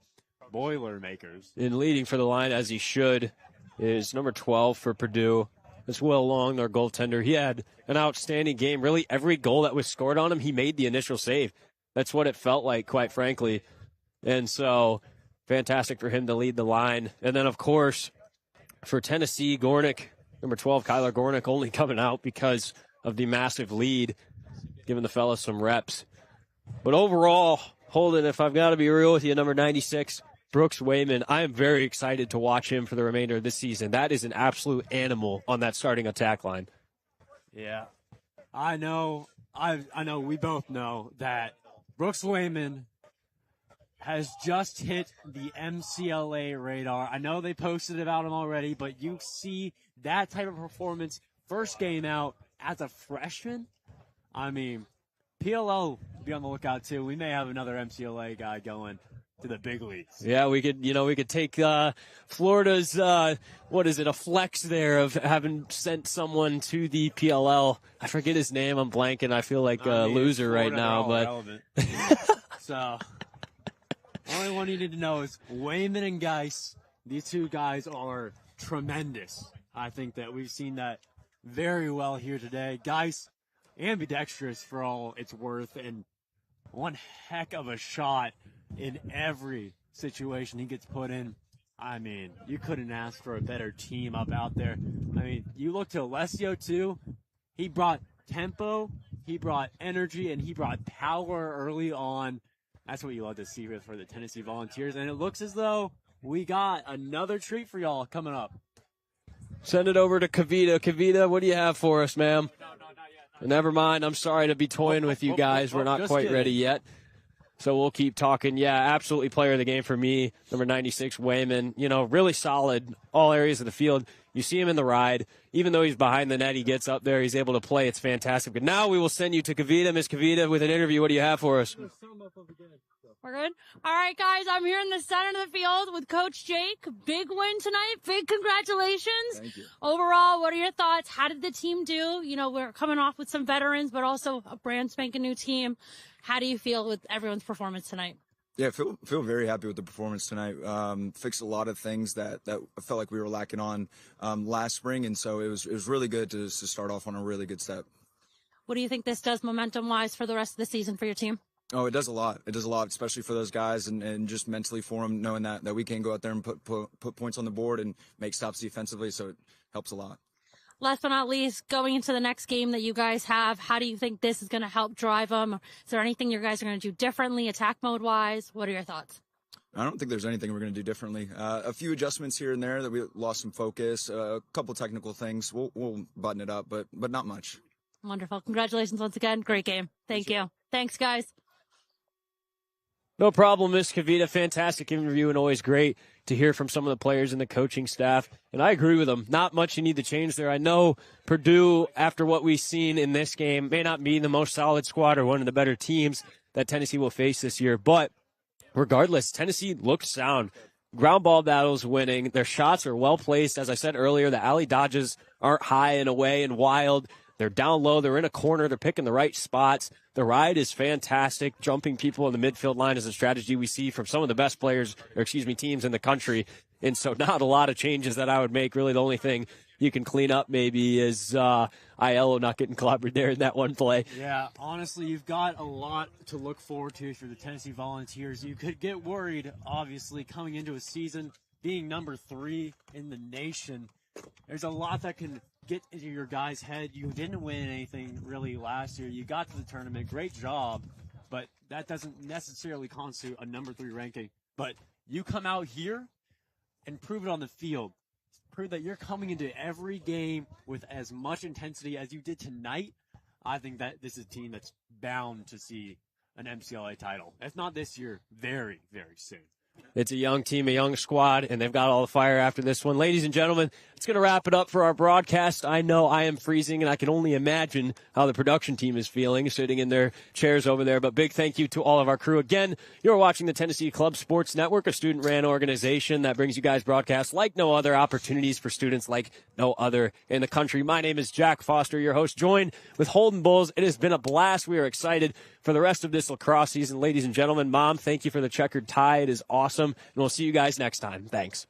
Boilermakers. And leading for the line, as he should, is number 12 for Purdue. It's Will Long, their goaltender. He had an outstanding game. Really, every goal that was scored on him, he made the initial save. That's what it felt like, quite frankly. And so, fantastic for him to lead the line. And then, of course, for Tennessee, Gornick, number 12, Kyler Gornick, only coming out because of the massive lead, giving the fellas some reps. But overall, Holden, if I've got to be real with you, number 96, Brooks Wayman, I am very excited to watch him for the remainder of this season. That is an absolute animal on that starting attack line. Yeah, I know. I know. We both know that Brooks Wayman has just hit the MCLA radar. I know they posted about him already, but you see that type of performance first game out as a freshman. I mean, PLL, be on the lookout too. We may have another MCLA guy going to the big leagues. Yeah, we could take Florida's a flex there of having sent someone to the PLL. I forget his name. I'm blanking. I feel like a loser right now, but so only one you need to know is Wayman and Geis. These two guys are tremendous. I think that we've seen that very well here today. Geis, ambidextrous for all it's worth, and one heck of a shot in every situation he gets put in. I mean, you couldn't ask for a better team up out there. I mean, you look to Alessio too. He brought tempo, he brought energy, and he brought power early on. That's what you love to see for the Tennessee Volunteers. And it looks as though we got another treat for y'all coming up. Send it over to Kavita. Kavita, what do you have for us, ma'am? No, not yet. Never mind. I'm sorry to be toying with you guys. We're not quite ready yet. So we'll keep talking. Yeah, absolutely player of the game for me. Number 96, Wayman. Really solid all areas of the field. You see him in the ride. Even though he's behind the net, he gets up there. He's able to play. It's fantastic. But now we will send you to Kavita. Miss Kavita, with an interview. What do you have for us? We're good? All right, guys, I'm here in the center of the field with Coach Jake. Big win tonight. Big congratulations. Thank you. Overall, what are your thoughts? How did the team do? We're coming off with some veterans, but also a brand spanking new team. How do you feel with everyone's performance tonight? Yeah, feel very happy with the performance tonight. Fixed a lot of things that I felt like we were lacking on last spring, and so it was really good to start off on a really good step. What do you think this does momentum-wise for the rest of the season for your team? Oh, it does a lot. It does a lot, especially for those guys and just mentally for them, knowing that we can go out there and put points on the board and make stops defensively, so it helps a lot. Last but not least, going into the next game that you guys have, how do you think this is going to help drive them? Is there anything you guys are going to do differently, attack mode-wise? What are your thoughts? I don't think there's anything we're going to do differently. A few adjustments here and there that we lost some focus, a couple technical things. We'll button it up, but not much. Wonderful. Congratulations once again. Great game. Thank you. Thanks, guys. No problem, Miss Kavita. Fantastic interview and always great to hear from some of the players and the coaching staff. And I agree with them. Not much you need to change there. I know Purdue, after what we've seen in this game, may not be the most solid squad or one of the better teams that Tennessee will face this year. But regardless, Tennessee looks sound. Ground ball battles winning. Their shots are well placed. As I said earlier, the alley dodges aren't high and away and wild. They're down low. They're in a corner. They're picking the right spots. The ride is fantastic. Jumping people in the midfield line is a strategy we see from some of the best teams in the country. And so not a lot of changes that I would make. Really, the only thing you can clean up maybe is Aiello not getting clobbered there in that one play. Yeah, honestly, you've got a lot to look forward to for the Tennessee Volunteers. You could get worried, obviously, coming into a season, being number 3 in the nation. There's a lot that can get into your guy's head. You didn't win anything really last year. You got to the tournament. Great job. But that doesn't necessarily constitute a number 3 ranking. But you come out here and prove it on the field. Prove that you're coming into every game with as much intensity as you did tonight. I think that this is a team that's bound to see an MCLA title. If not this year, very, very soon. It's a young team, a young squad, and they've got all the fire after this one. Ladies and gentlemen, it's going to wrap it up for our broadcast. I know I am freezing, and I can only imagine how the production team is feeling sitting in their chairs over there. But big thank you to all of our crew. Again, you're watching the Tennessee Club Sports Network, a student-ran organization that brings you guys broadcasts like no other, opportunities for students like no other in the country. My name is Jack Foster, your host, joined with Holden Bulls. It has been a blast. We are excited for the rest of this lacrosse season. Ladies and gentlemen, Mom, thank you for the checkered tie. It is awesome. And we'll see you guys next time. Thanks.